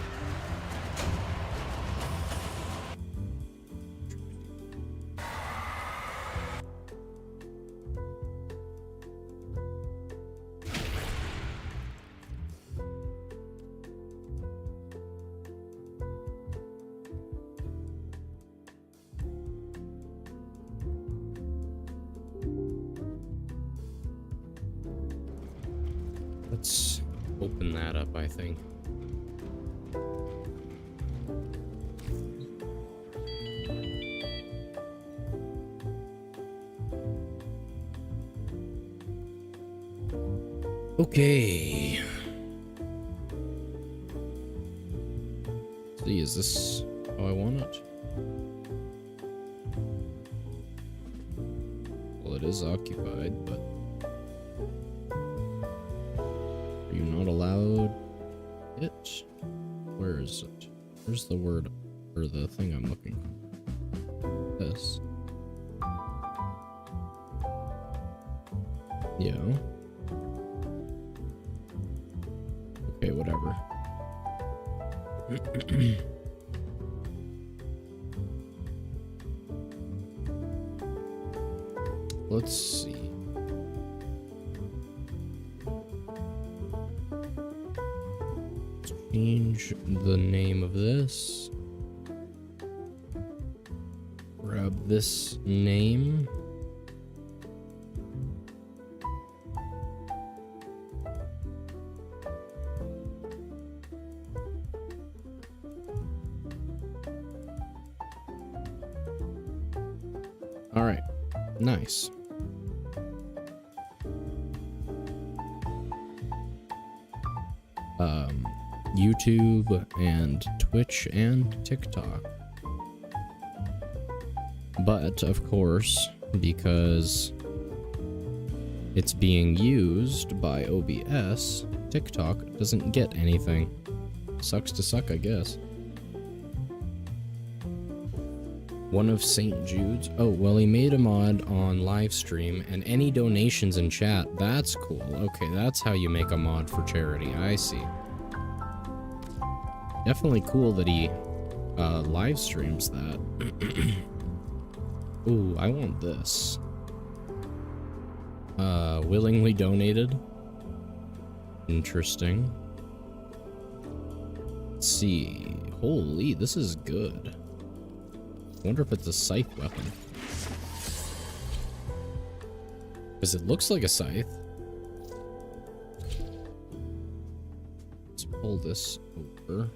Let's open that up, I think. Okay. Let's see, is this how I want it? Well, it is occupied, but are you not allowed it? Where is it? Where's the word or the thing I'm looking for? This. Yeah. Okay, whatever. Let's see. Change the name of this. Grab this name. All right, nice. YouTube and Twitch and TikTok. But, of course, because it's being used by OBS, TikTok doesn't get anything. Sucks to suck, I guess. One of St. Jude's. Oh, well, he made a mod on live stream, and any donations in chat, that's cool. Okay, that's how you make a mod for charity. I see. Definitely cool that he live streams that. Ooh, I want this. Willingly donated. Interesting. Let's see. Holy, this is good. I wonder if it's a scythe weapon. Because it looks like a scythe. Let's pull this over.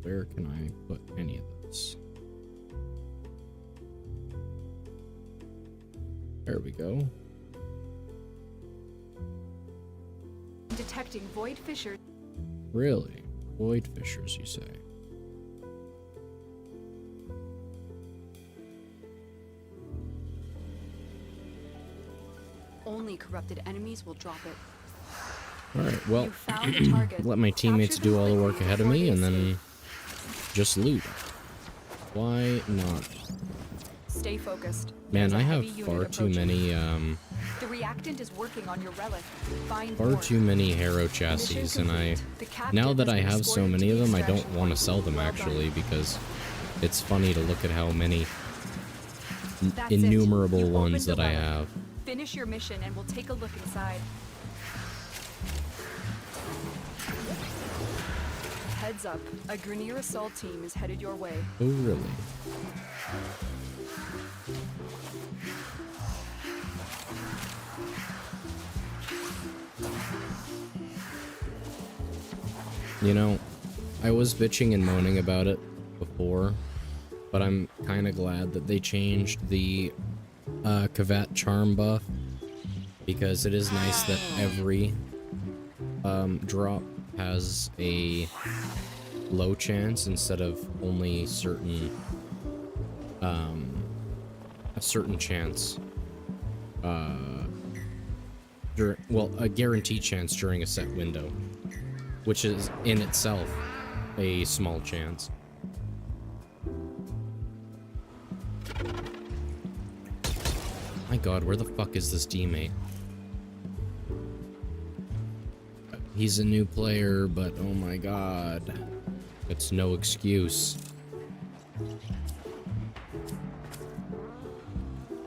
Where can I put any of this? There we go. Detecting void fissures. Really? Void fissures, you say? Only corrupted enemies will drop it. Alright, well, You found the target. let my teammates Capture do the all the relic work ahead of before me they and then escape. just loot. Why not? Stay focused. Man, There's a I have heavy far unit too approaching. many, The reactant is working on your relic. Find far more. too many Harrow chassis, Mission and complete. The captive now that has I been have so escorted many to of the them, I don't extraction want to point. sell them Well actually, done. because it's funny to look at how many That's it. innumerable You ones opened that the I relic. have. Finish your mission and we'll take a look inside. Heads up, a Grenier assault team is headed your way. Oh, really? You know, I was bitching and moaning about it before, but I'm kind of glad that they changed the Kavat charm buff, because it is nice that every drop has a low chance instead of only certain a certain chance, well, a guaranteed chance during a set window, which is in itself a small chance. My god, where the fuck is this teammate? He's a new player, but oh my god, it's no excuse.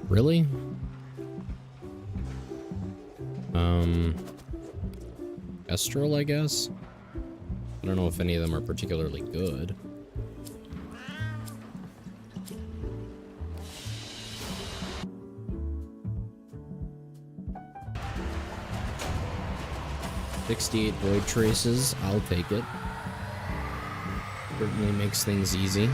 Really? Astral, I guess? I don't know if any of them are particularly good. $68 void traces, I'll take it. Certainly makes things easy.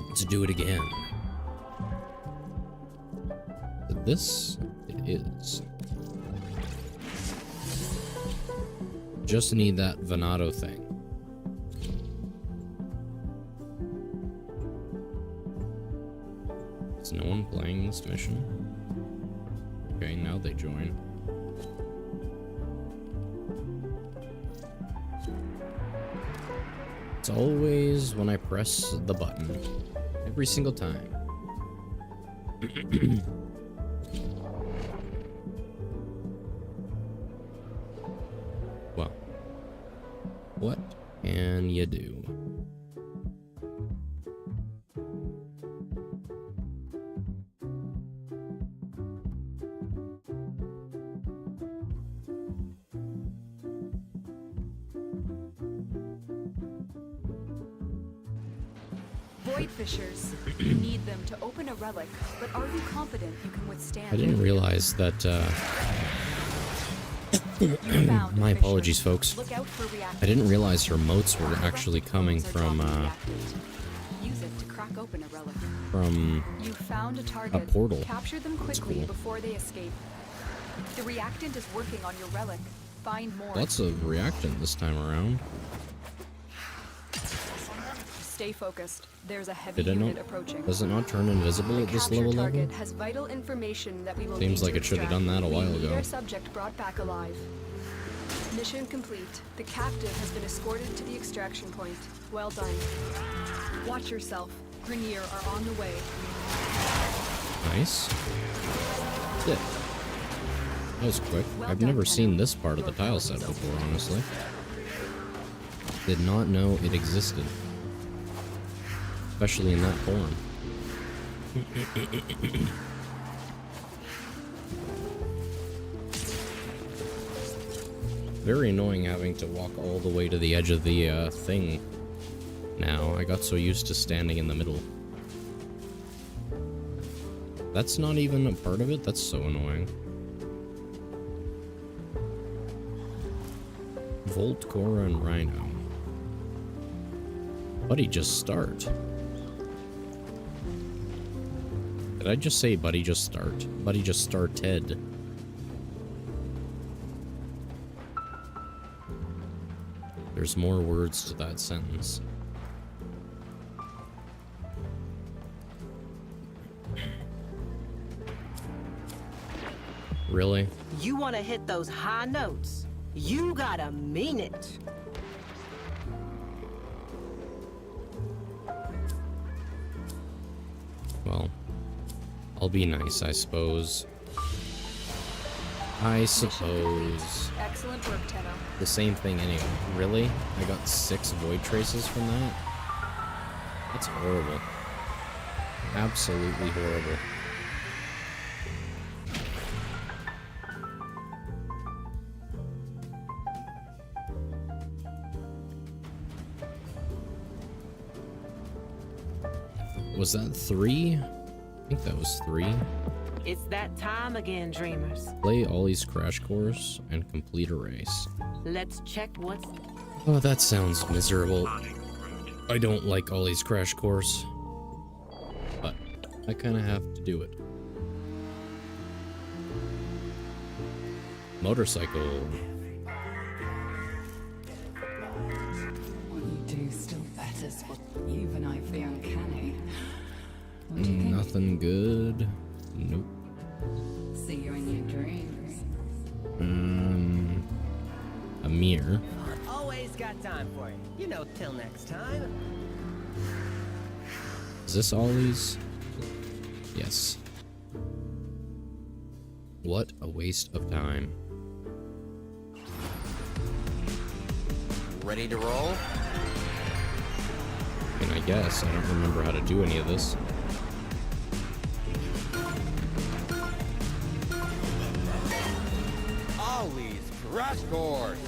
Let's do it again. This it is. Just need that Venato thing. Is no one playing this mission? Okay, now they join. It's always when I press the button. Every single time. Well, what can you do? Void fishers. You need them to open a relic, but are you confident you can withstand? I didn't realize that, my apologies, folks. Look out for reactants. I didn't realize her motes were actually coming from, Use it to crack open a relic. from You found a target. portal. Capture them quickly cool. before they escape. The reactant is working on your relic. Find more. Lots of reactant this time around. Stay focused. There's a heavy Did it unit not? approaching. Does it not turn invisible The at this captured level? target has vital information that we will Seems need like to it should have extract. done that a while We need ago. our subject brought back alive. Mission complete. The captive has been escorted to the extraction point. Well done. Watch yourself. Grenier are on the way. Nice. Yeah. That was quick. Well I've done, never Tenno. seen this part of the Your tile force set is before, open. honestly. Did not know it existed. Especially in that form. Very annoying having to walk all the way to the edge of the thing now. I got so used to standing in the middle. That's not even a part of it? That's so annoying. Volt, Cora, and Rhino. Buddy, just start. Did I just say buddy, just start? Buddy, just started. There's more words to that sentence. Really? You want to hit those high notes? You gotta mean it. Well, I'll be nice, I suppose. I suppose. Excellent work, Tenno. The same thing anyway. Really? I got 6 void traces from that? That's horrible. Absolutely horrible. Was that 3? I think that was 3. It's that time again, dreamers. Play Ollie's Crash Course and complete a race. Let's check what's... Oh, that sounds miserable. I don't like Ollie's Crash Course, but I kind of have to do it. Motorcycle. What you do still betters what even I feel uncanny. What do you think? Nothing good. Nope. See you in your dreams. A mirror. Always got time for you. You know, till next time. Is this Ollie's? Yes. What a waste of time. Ready to roll? And I guess I don't remember how to do any of this. Ollie's Crash Course.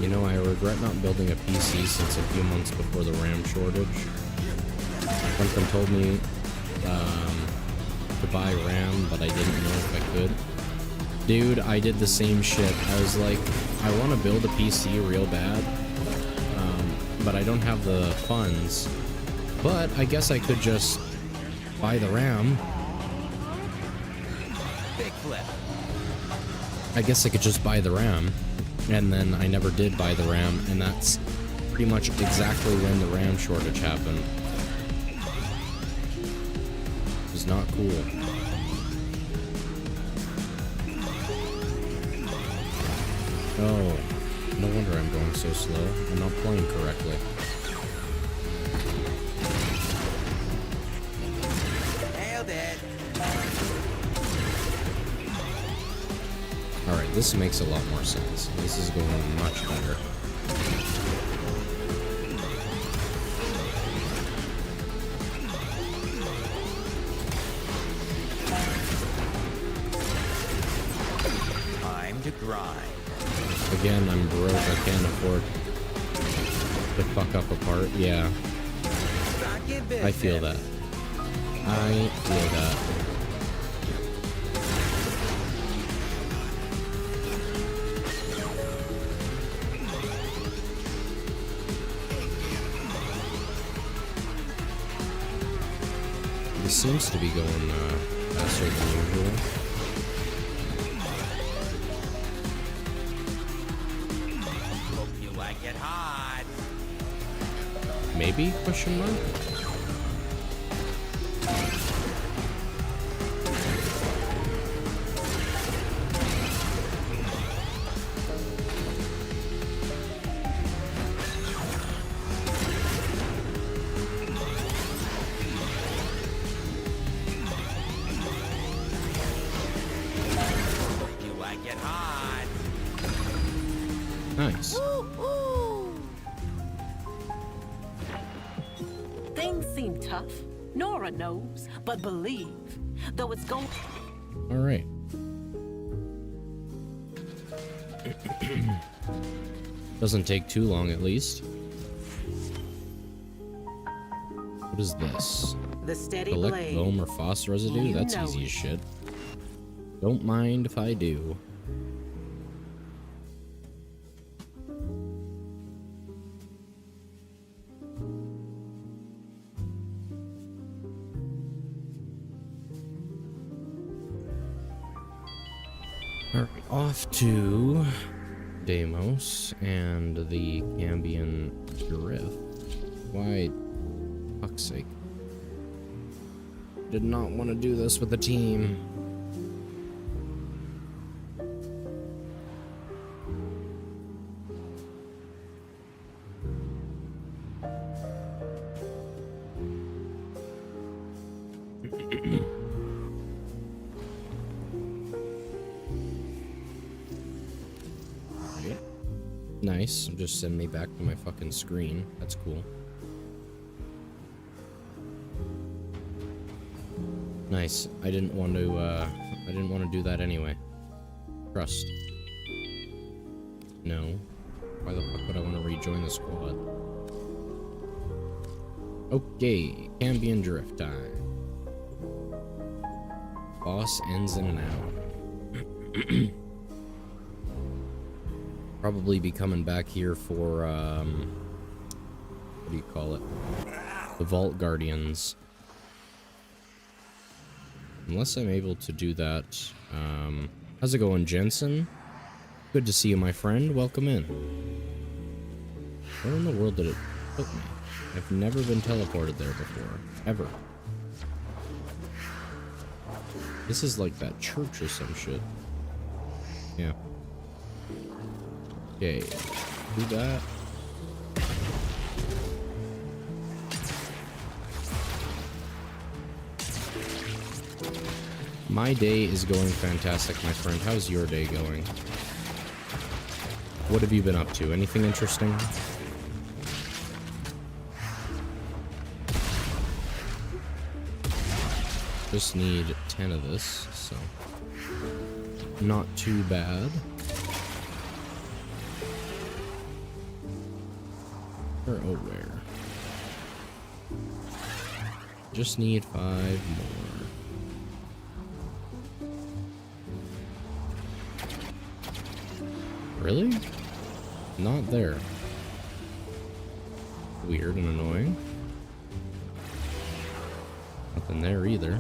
You know, I regret not building a PC since a few months before the RAM shortage. Something told me to buy RAM, but I didn't know if I could. Dude, I did the same shit. I was like, I want to build a PC real bad, but I don't have the funds. But I guess I could just buy the RAM. Big flip. I guess I could just buy the RAM, and then I never did buy the RAM, and that's pretty much exactly when the RAM shortage happened. It was not cool. Oh, no wonder I'm going so slow. I'm not playing correctly. Nailed it. Alright, this makes a lot more sense. This is going much better. Time to grind. Again, I'm broke. I can't afford to fuck up a part. Yeah, I feel that. I feel that. This seems to be going faster than usual. Get hot. Maybe? Question mark? You like it hot. Nice. Things seem tough. Nora knows, but believe. Though it's going... Alright. Doesn't take too long, at least. What is this? The steady Collect blade. foam or phos residue? You That's know easy it. as shit. Don't mind if I do. Alright, off to Deimos and the Cambion Drift. Why, fuck's sake. Did not want to do this with the team. Nice. Just send me back to my fucking screen. That's cool. Nice. I didn't want to do that anyway. Trust. No. Why the fuck would I want to rejoin the squad? Okay, Cambion Drift time. boss ends in an hour. Probably be coming back here for, what do you call it? The Vault Guardians. Unless I'm able to do that. How's it going, Jensen? Good to see you, my friend. Welcome in. Where in the world did it put me? I've never been teleported there before. Ever. This is like that church or some shit. Yeah. Okay. Do that. My day is going fantastic, my friend. How's your day going? What have you been up to? Anything interesting? Just need 10 of this, so not too bad. Or oh, where? Just need 5 more. Really? Not there. Weird and annoying. Nothing there either.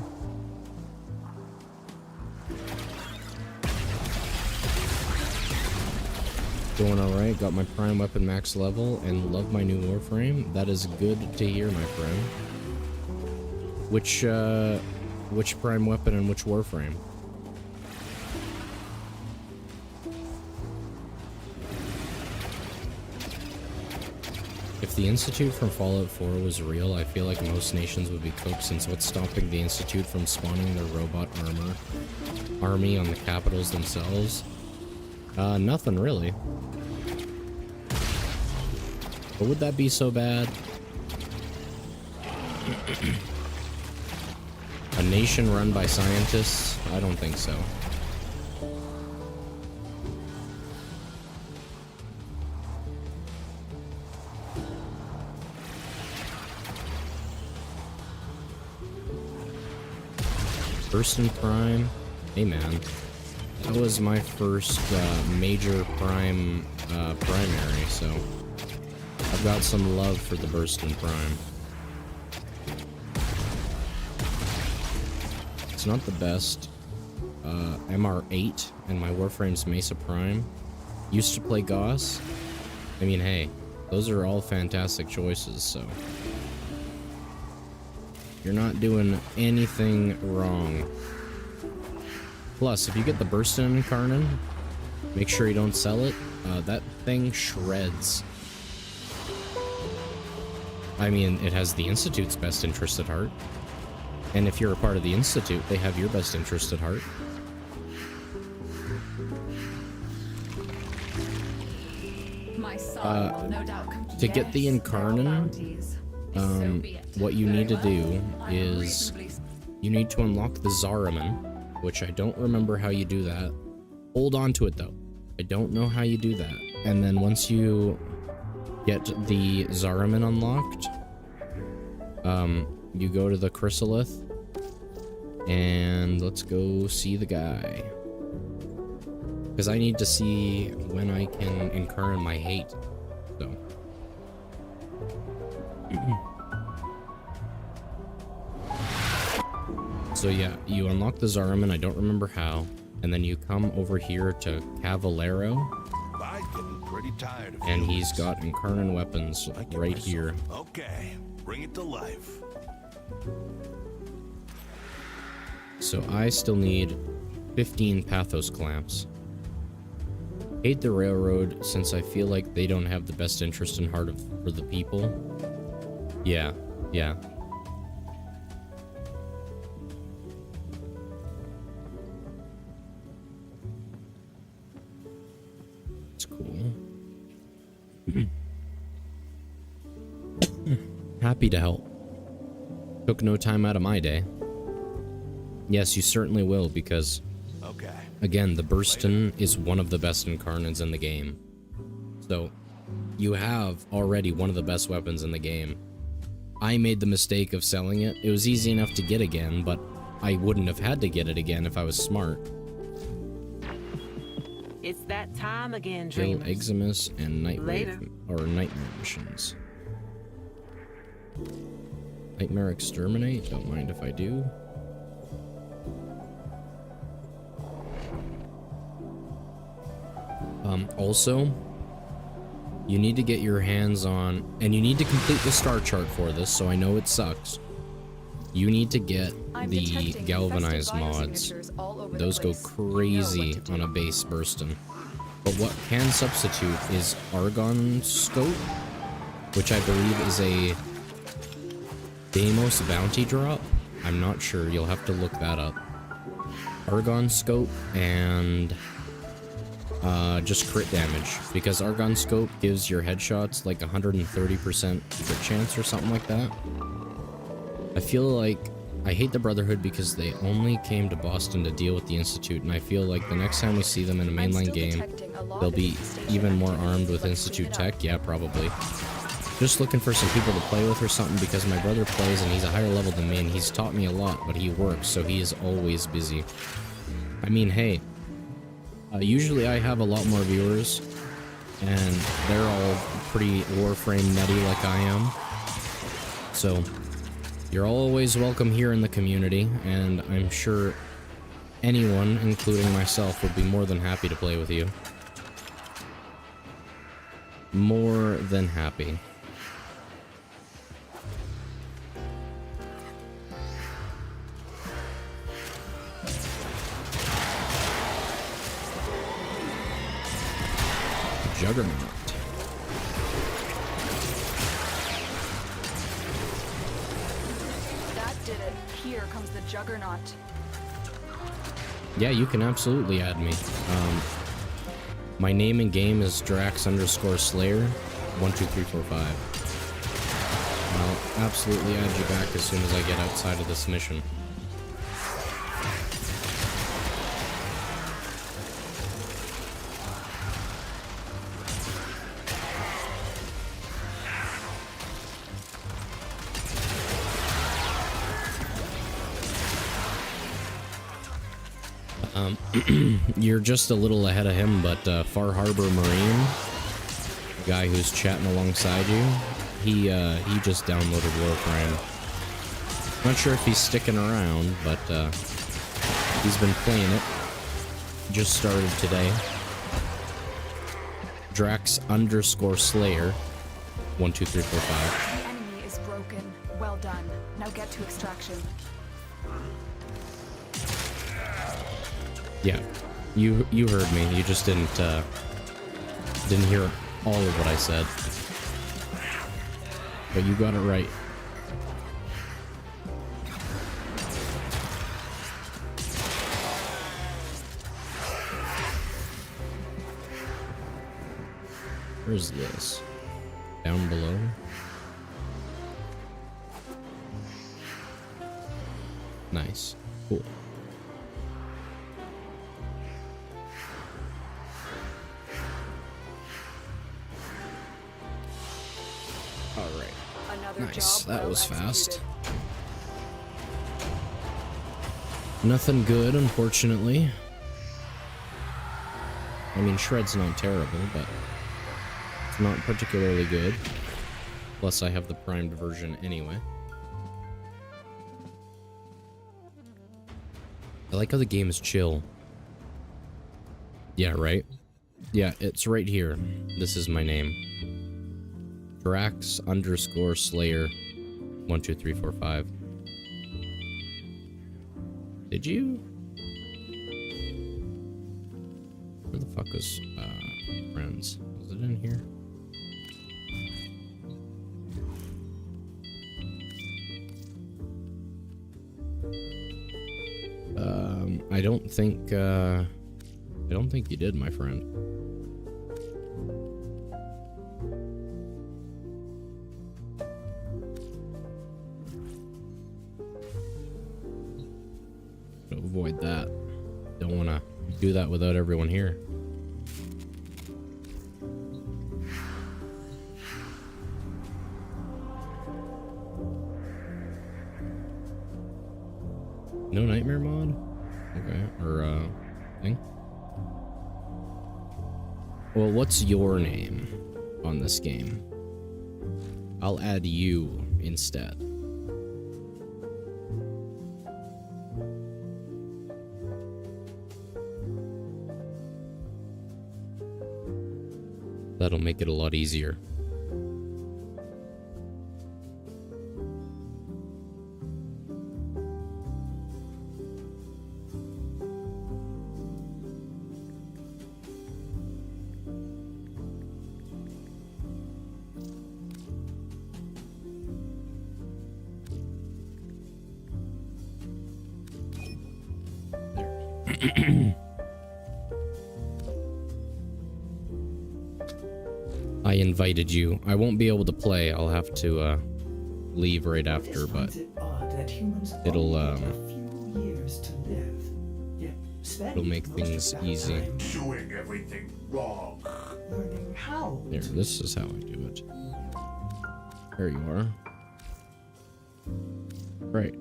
Going alright, got my prime weapon max level and love my new Warframe. That is good to hear, my friend. Which prime weapon and which Warframe? If the Institute from Fallout 4 was real, I feel like most nations would be cooked, since what's stopping the Institute from spawning their robot army on the capitals themselves? Nothing really. But would that be so bad? A nation run by scientists? I don't think so. Burst in Prime? Hey man. That was my first major prime primary, so I've got some love for the Burst in Prime. It's not the best. MR8 and my Warframe's Mesa Prime. Used to play Gauss. I mean, hey, those are all fantastic choices, so you're not doing anything wrong. Plus, if you get the Burst in Incarnon, make sure you don't sell it. That thing shreds. I mean, it has the Institute's best interest at heart. And if you're a part of the Institute, they have your best interest at heart. My son will no doubt come To get the Incarnon, what you need to do is you need to unlock the Zoren, which I don't remember how you do that. Hold on to it though. I don't know how you do that. And then once you get the Zoren unlocked, you go to the Chrysalith and let's go see the guy. Because I need to see when I can incarnate my hate. So. So yeah, you unlock the Zoren, I don't remember how, and then you come over here to Cavallero, and he's got incarnate weapons right here. Okay, bring it to life. So I still need 15 Pathos clamps. Hate the railroad since I feel like they don't have the best interest in heart for the people. Yeah, yeah. It's cool. Happy to help. Took no time out of my day. Yes, you certainly will, because again, the Burston is one of the best incarnates in the game. So, you have already one of the best weapons in the game. I made the mistake of selling it. It was easy enough to get again, but I wouldn't have had to get it again if I was smart. It's that time again, Kill dreamers. Eximus and Later. Nightmare missions. Nightmare Exterminate? Don't mind if I do. Also, you need to get your hands on, and you need to complete the star chart for this, so I know it sucks. You need to get the galvanized mods. Those go crazy on a base burstin'. But what can substitute is Argon Scope, which I believe is a Deimos bounty drop. I'm not sure, you'll have to look that up. Argon Scope and just crit damage, because Argon Scope gives your headshots like 130% crit chance or something like that. I feel like I hate the Brotherhood because they only came to Boston to deal with the Institute, and I feel like the next time we see them in a mainline game, they'll be even more armed with Institute tech. Yeah, probably. Just looking for some people to play with or something, because my brother plays and he's a higher level than me, and he's taught me a lot, but he works, so he is always busy. I mean, hey, usually I have a lot more viewers, and they're all pretty Warframe nutty like I am. So, you're always welcome here in the community, and I'm sure anyone, including myself, would be more than happy to play with you. More than happy. Juggernaut. That did it. Here comes the Juggernaut. Yeah, you can absolutely add me. My name in game is Drax_Slayer 12345. I'll absolutely add you back as soon as I get outside of this mission. You're just a little ahead of him, but Far Harbor Marine, the guy who's chatting alongside you, he just downloaded Warframe. Not sure if he's sticking around, but he's been playing it. Just started today. Drax_Slayer 12345. The enemy is broken. Well done. Now get to extraction. Yeah, you heard me. You just didn't hear all of what I said. But you got it right. Where's this? Down below? Nice. Cool. Alright. Nice. That was fast. Nothing good, unfortunately. I mean, Shred's not terrible, but it's not particularly good. Plus, I have the primed version anyway. I like how the game is chill. Yeah, right? Yeah, it's right here. This is my name. Drax_Slayer 12345. Did you? Where the fuck was friends? Was it in here? I don't think you did, my friend. To avoid that. Don't want to do that without everyone here. No nightmare mod? Okay, or thing? Well, what's your name on this game? I'll add you instead. That'll make it a lot easier. I invited you. I won't be able to play. I'll have to leave right after, but it'll it'll make things easy. Doing everything wrong. Learning how. There, this is how I do it. There you are. Right.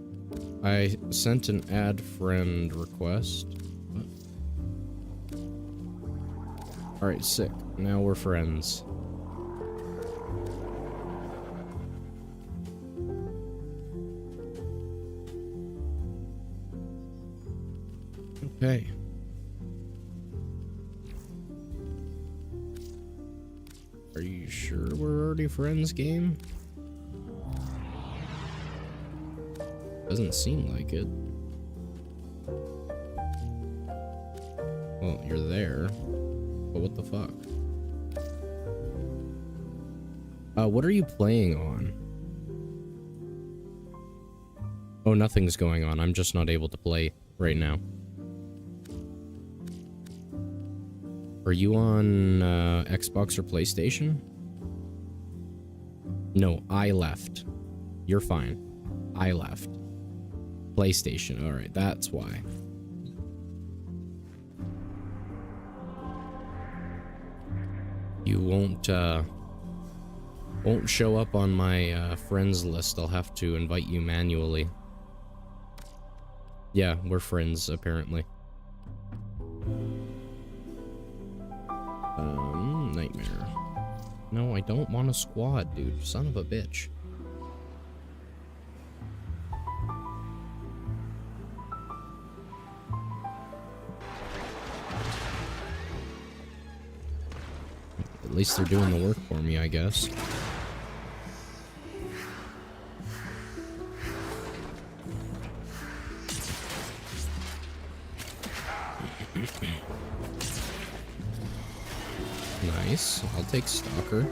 I sent an add friend request. Alright, sick. Now we're friends. Okay. Are you sure we're already friends, game? Doesn't seem like it. Well, you're there. But what the fuck? What are you playing on? Oh, nothing's going on. I'm just not able to play right now. Are you on Xbox or PlayStation? No, I left. You're fine. I left. PlayStation. Alright, that's why. You won't show up on my friends list. I'll have to invite you manually. Yeah, we're friends, apparently. Nightmare. No, I don't want a squad, dude. Son of a bitch. At least they're doing the work for me, I guess. Nice. I'll take Stalker.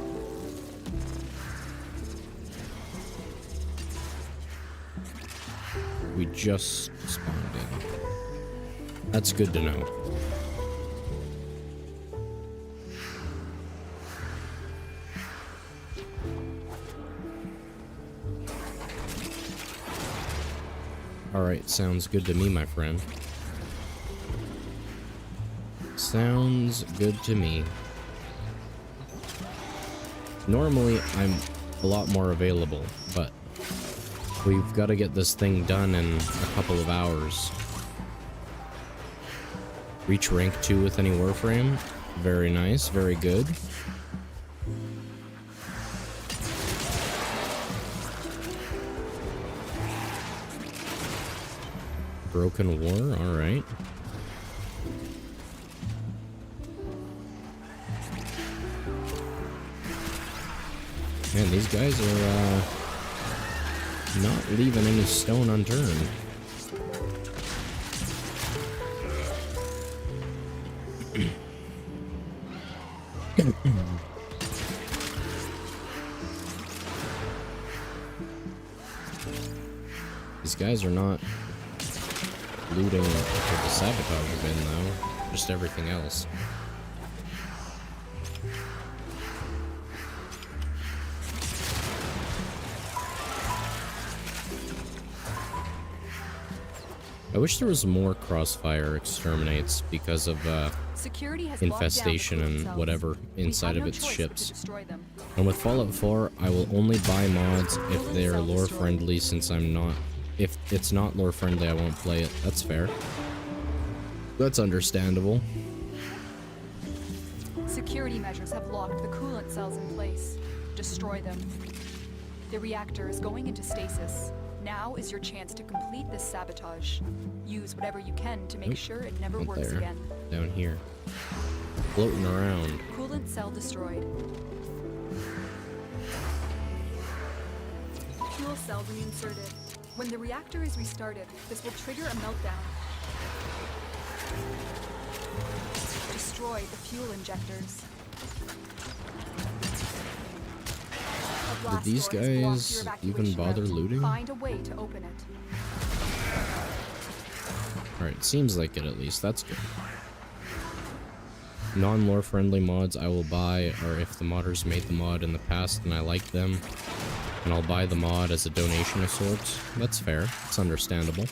We just spawned in. That's good to know. Alright, sounds good to me, my friend. Sounds good to me. Normally, I'm a lot more available, but we've got to get this thing done in a couple of hours. Reach rank 2 with any Warframe. Very nice, very good. Broken War, alright. Man, these guys are not leaving any stone unturned. These guys are not looting for the sabotage bin, though. Just everything else. I wish there was more crossfire exterminates because of infestation and whatever inside of its ships. And with Fallout 4, I will only buy mods if they are lore friendly, since I'm not if it's not lore friendly, I won't play it. That's fair. That's understandable. Security measures have locked the coolant cells in place. Destroy them. The reactor is going into stasis. Now is your chance to complete this sabotage. Use whatever you can to make sure it never Not works there. again. Down here. Floating around. Coolant cell destroyed. Fuel cell reinserted. When the reactor is restarted, this will trigger a meltdown. Destroy the fuel injectors. A blast Did these door has blocked guys your even evacuation bother route. looting? Find a way to open it. Alright, seems like it at least. That's good. Non-lore friendly mods I will buy are if the modders made the mod in the past and I like them. And I'll buy the mod as a donation of sorts. That's fair. It's understandable.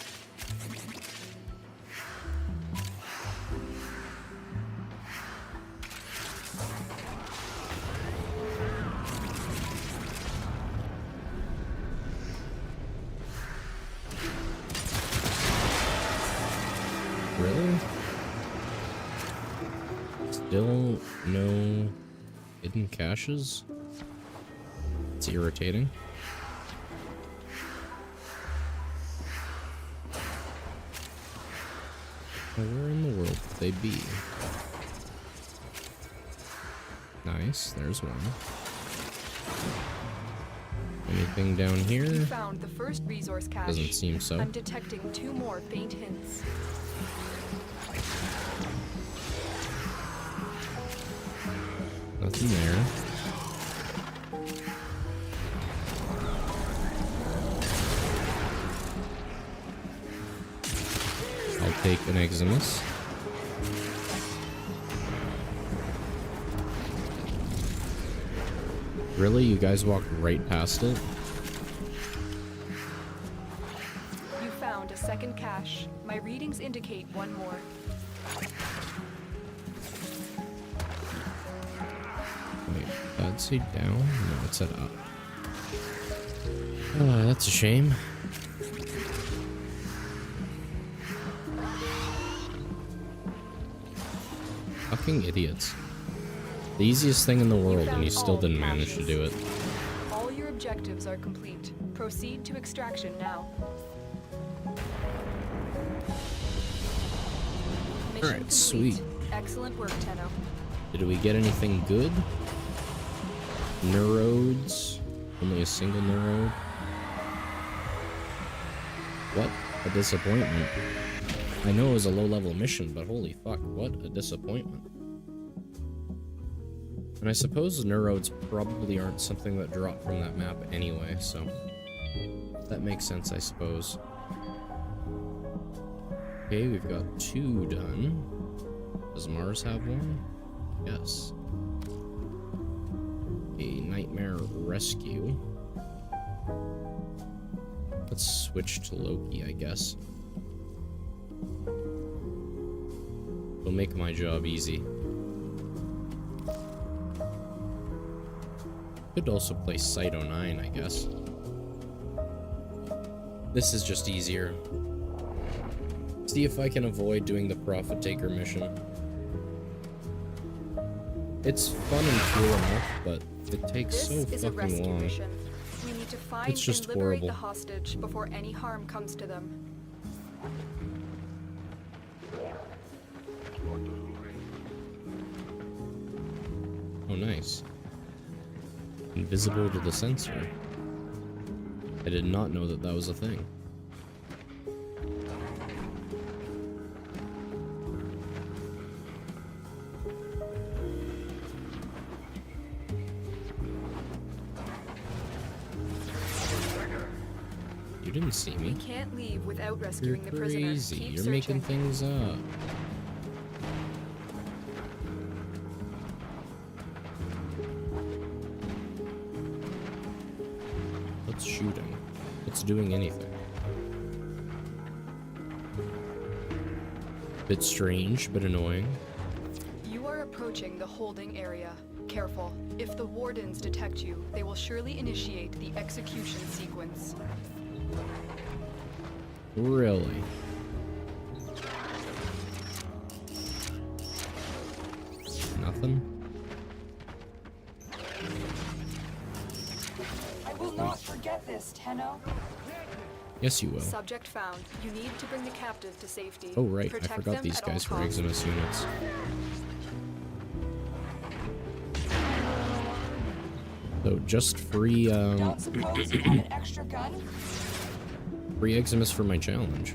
Really? Still no hidden caches? It's irritating. Where in the world could they be? Nice, there's one. Anything down here? You found the first resource cache. Doesn't seem so. I'm detecting 2 more faint hints. Nothing there. I'll take an Eximus. Really? You guys walked right past it? You found a second cache. My readings indicate 1 more. Wait, did it say down? No, it said up. Oh, that's a shame. Fucking idiots. The easiest thing in the world, and you still didn't manage to do it. All your objectives are complete. Proceed to extraction now. Mission Alright, complete. sweet. Excellent work, Tenno. Did we get anything good? Neurodes? Only a single neurode? What a disappointment. I know it was a low-level mission, but holy fuck, what a disappointment. And I suppose neurodes probably aren't something that drop from that map anyway, so that makes sense, I suppose. Okay, we've got 2 done. Does Mars have one? Yes. A nightmare rescue. Let's switch to Loki, I guess. It'll make my job easy. Could also play Site 09, I guess. This is just easier. See if I can avoid doing the Profit Taker mission. It's fun and cool enough, but it takes so This is a fucking rescue long. mission. We need to find It's just and liberate horrible. the hostage before any harm comes to them. Oh, nice. Invisible to the sensor. I did not know that that was a thing. You didn't see me. We can't leave without You're rescuing the prisoner. crazy. Keep You're searching. making things up. What's shooting? It's doing anything. Bit strange, but annoying. You are approaching the holding area. Careful. If the wardens detect you, they will surely initiate the execution sequence. Really? Nothing? I will not forget this, Tenno. Yes, you will. Subject found. You need to bring the captive to safety. Oh, right. I Protect forgot them these at all guys were costs. Eximus units. So just free, Don't suppose you have an extra gun? free Eximus for my challenge.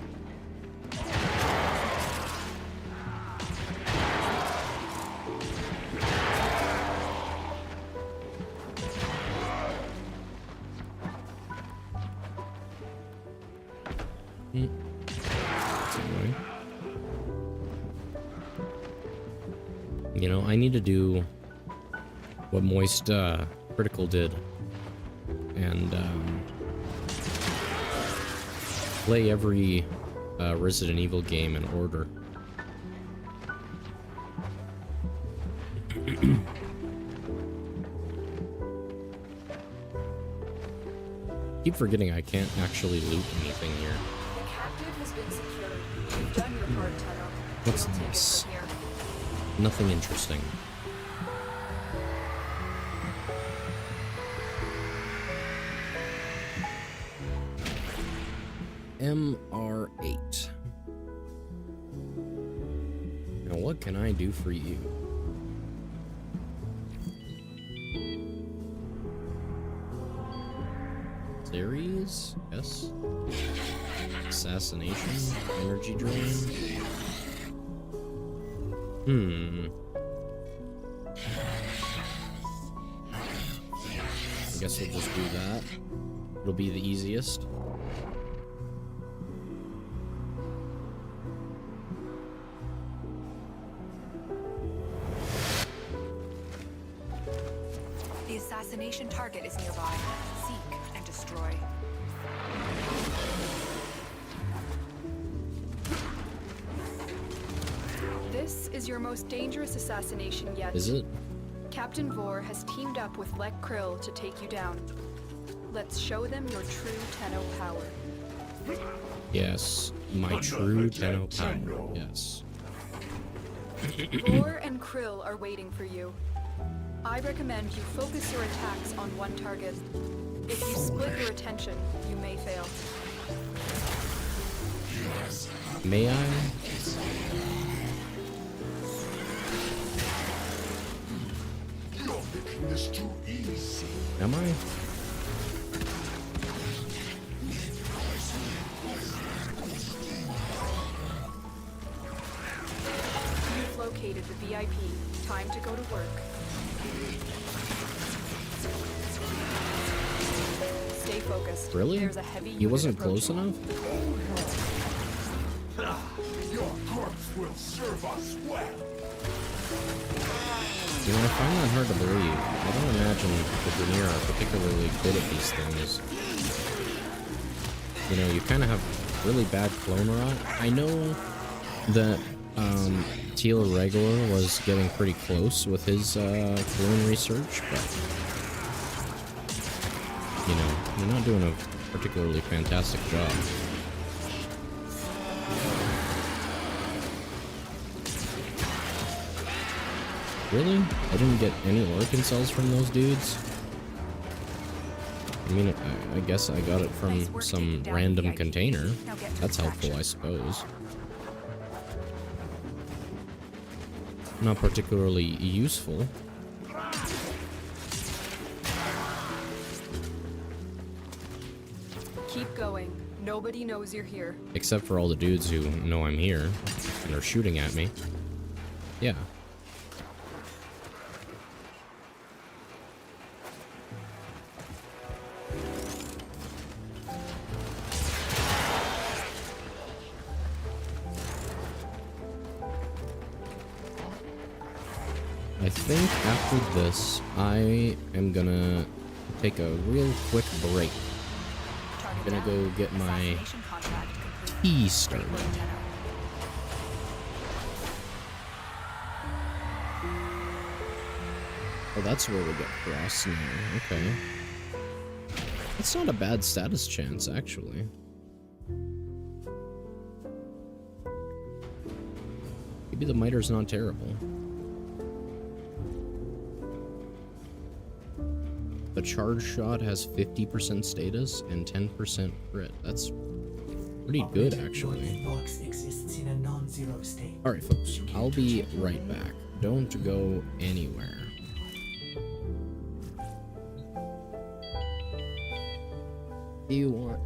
That's annoying. You know, I need to do what Moist Critical did and play every Resident Evil game in order. Keep forgetting I can't actually loot anything here. The captive has been secured. You've done your part, Tenno. What's We'll take it this? from here. Nothing interesting. MR8. Now what can I do for you? Series? Yes. Assassination? Energy drain? I guess we'll just do that. It'll be the easiest. The assassination target is nearby. Seek and destroy. This is your most dangerous assassination yet. Is it? Captain Vor has teamed up with Lek Krill to take you down. Let's show them your true Tenno power. Yes. My true Tenno power. Yes. Vor and Krill are waiting for you. I recommend you focus your attacks on one target. If you split your attention, you may fail. May I? You're making this too easy. Am I? You've located the VIP. Time to go to work. Stay focused. Really? There's a heavy He unit wasn't close approaching. enough? Your corpse will serve us well. You know, I find that hard to believe. I don't imagine the Grenier are particularly good at these things. You know, you kind of have really bad clone rot. I know that Teal Regular was getting pretty close with his clone research, but you know, you're not doing a particularly fantastic job. Really? I didn't get any organ cells from those dudes? I mean, I guess I got it from some random container. That's helpful, I suppose. Not particularly useful. Keep going. Nobody knows you're here. Except for all the dudes who know I'm here and are shooting at me. Yeah. I think after this, I am gonna take a real quick break. I'm gonna go get my tea started. Oh, that's where we get cross now. Okay. That's not a bad status chance, actually. Maybe the miter's not terrible. The charge shot has 50% status and 10% crit. That's pretty good, actually. Box exists in a non-zero state. Alright, folks. I'll be right back. Don't go anywhere. Do you want...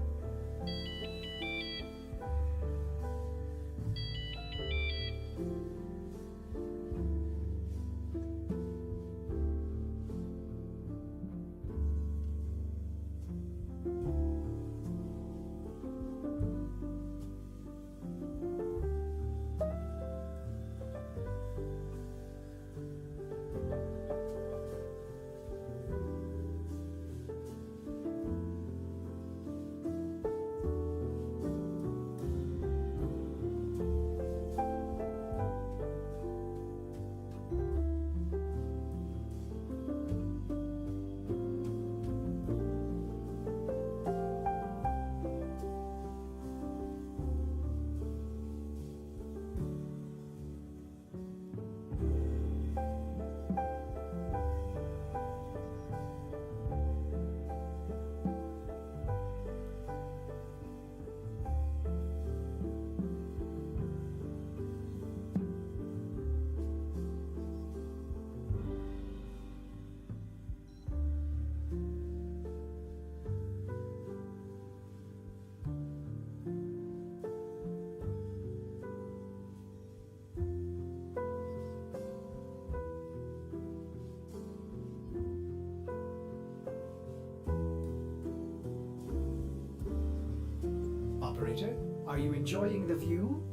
Operator, are you enjoying the view?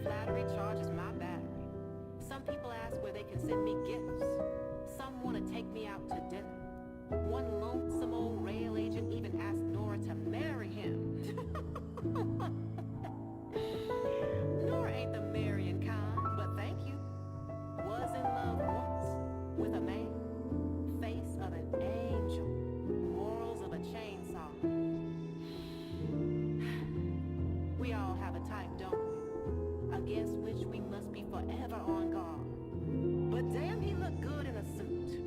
Flattery charges my battery. Some people ask where they can send me gifts. Some want to take me out to dinner. One lonesome old rail agent even asked Nora to marry him. Nora ain't the marrying kind, but thank you. Was in love once with a man. Face of an angel. Morals of a chainsaw. We all have a type, don't we? Against which we must be forever on guard. But damn, he looked good in a suit.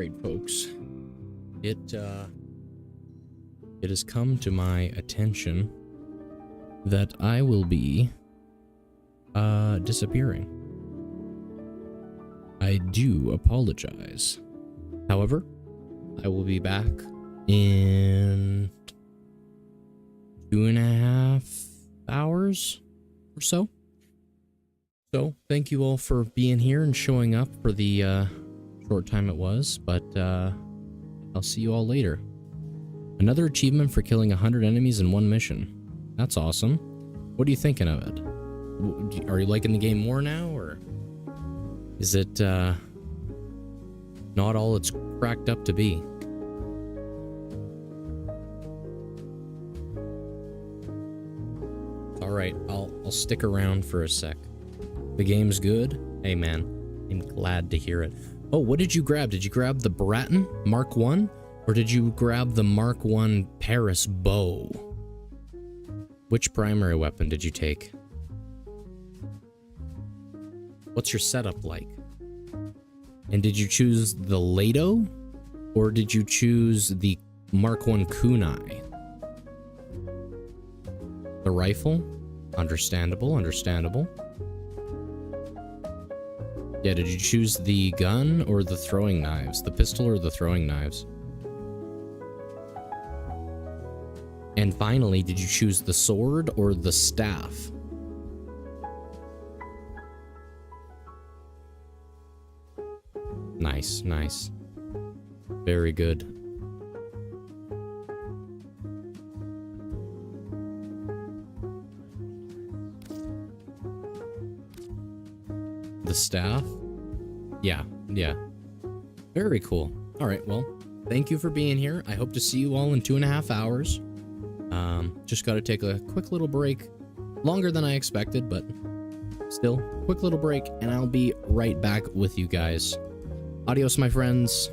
Alright, folks. It has come to my attention that I will be disappearing. I do apologize. However, I will be back in 2.5 hours or so. So, thank you all for being here and showing up for the short time it was, but I'll see you all later. Another achievement for killing 100 enemies in one mission. That's awesome. What are you thinking of it? Are you liking the game more now, or is it not all it's cracked up to be? Alright, I'll stick around for a sec. The game's good? Hey man, I'm glad to hear it. Oh, what did you grab? Did you grab the Bratton Mark 1? Or did you grab the Mark 1 Paris bow? Which primary weapon did you take? What's your setup like? And did you choose the Lado? Or did you choose the Mark 1 kunai? The rifle? Understandable, understandable. Yeah, did you choose the gun or the throwing knives? The pistol or the throwing knives? And finally, did you choose the sword or the staff? Nice, nice. Very good. The staff? Yeah. Very cool. Alright, well, thank you for being here. I hope to see you all in 2.5 hours. Just gotta take a quick little break. Longer than I expected, but still, quick little break, and I'll be right back with you guys. Adios, my friends.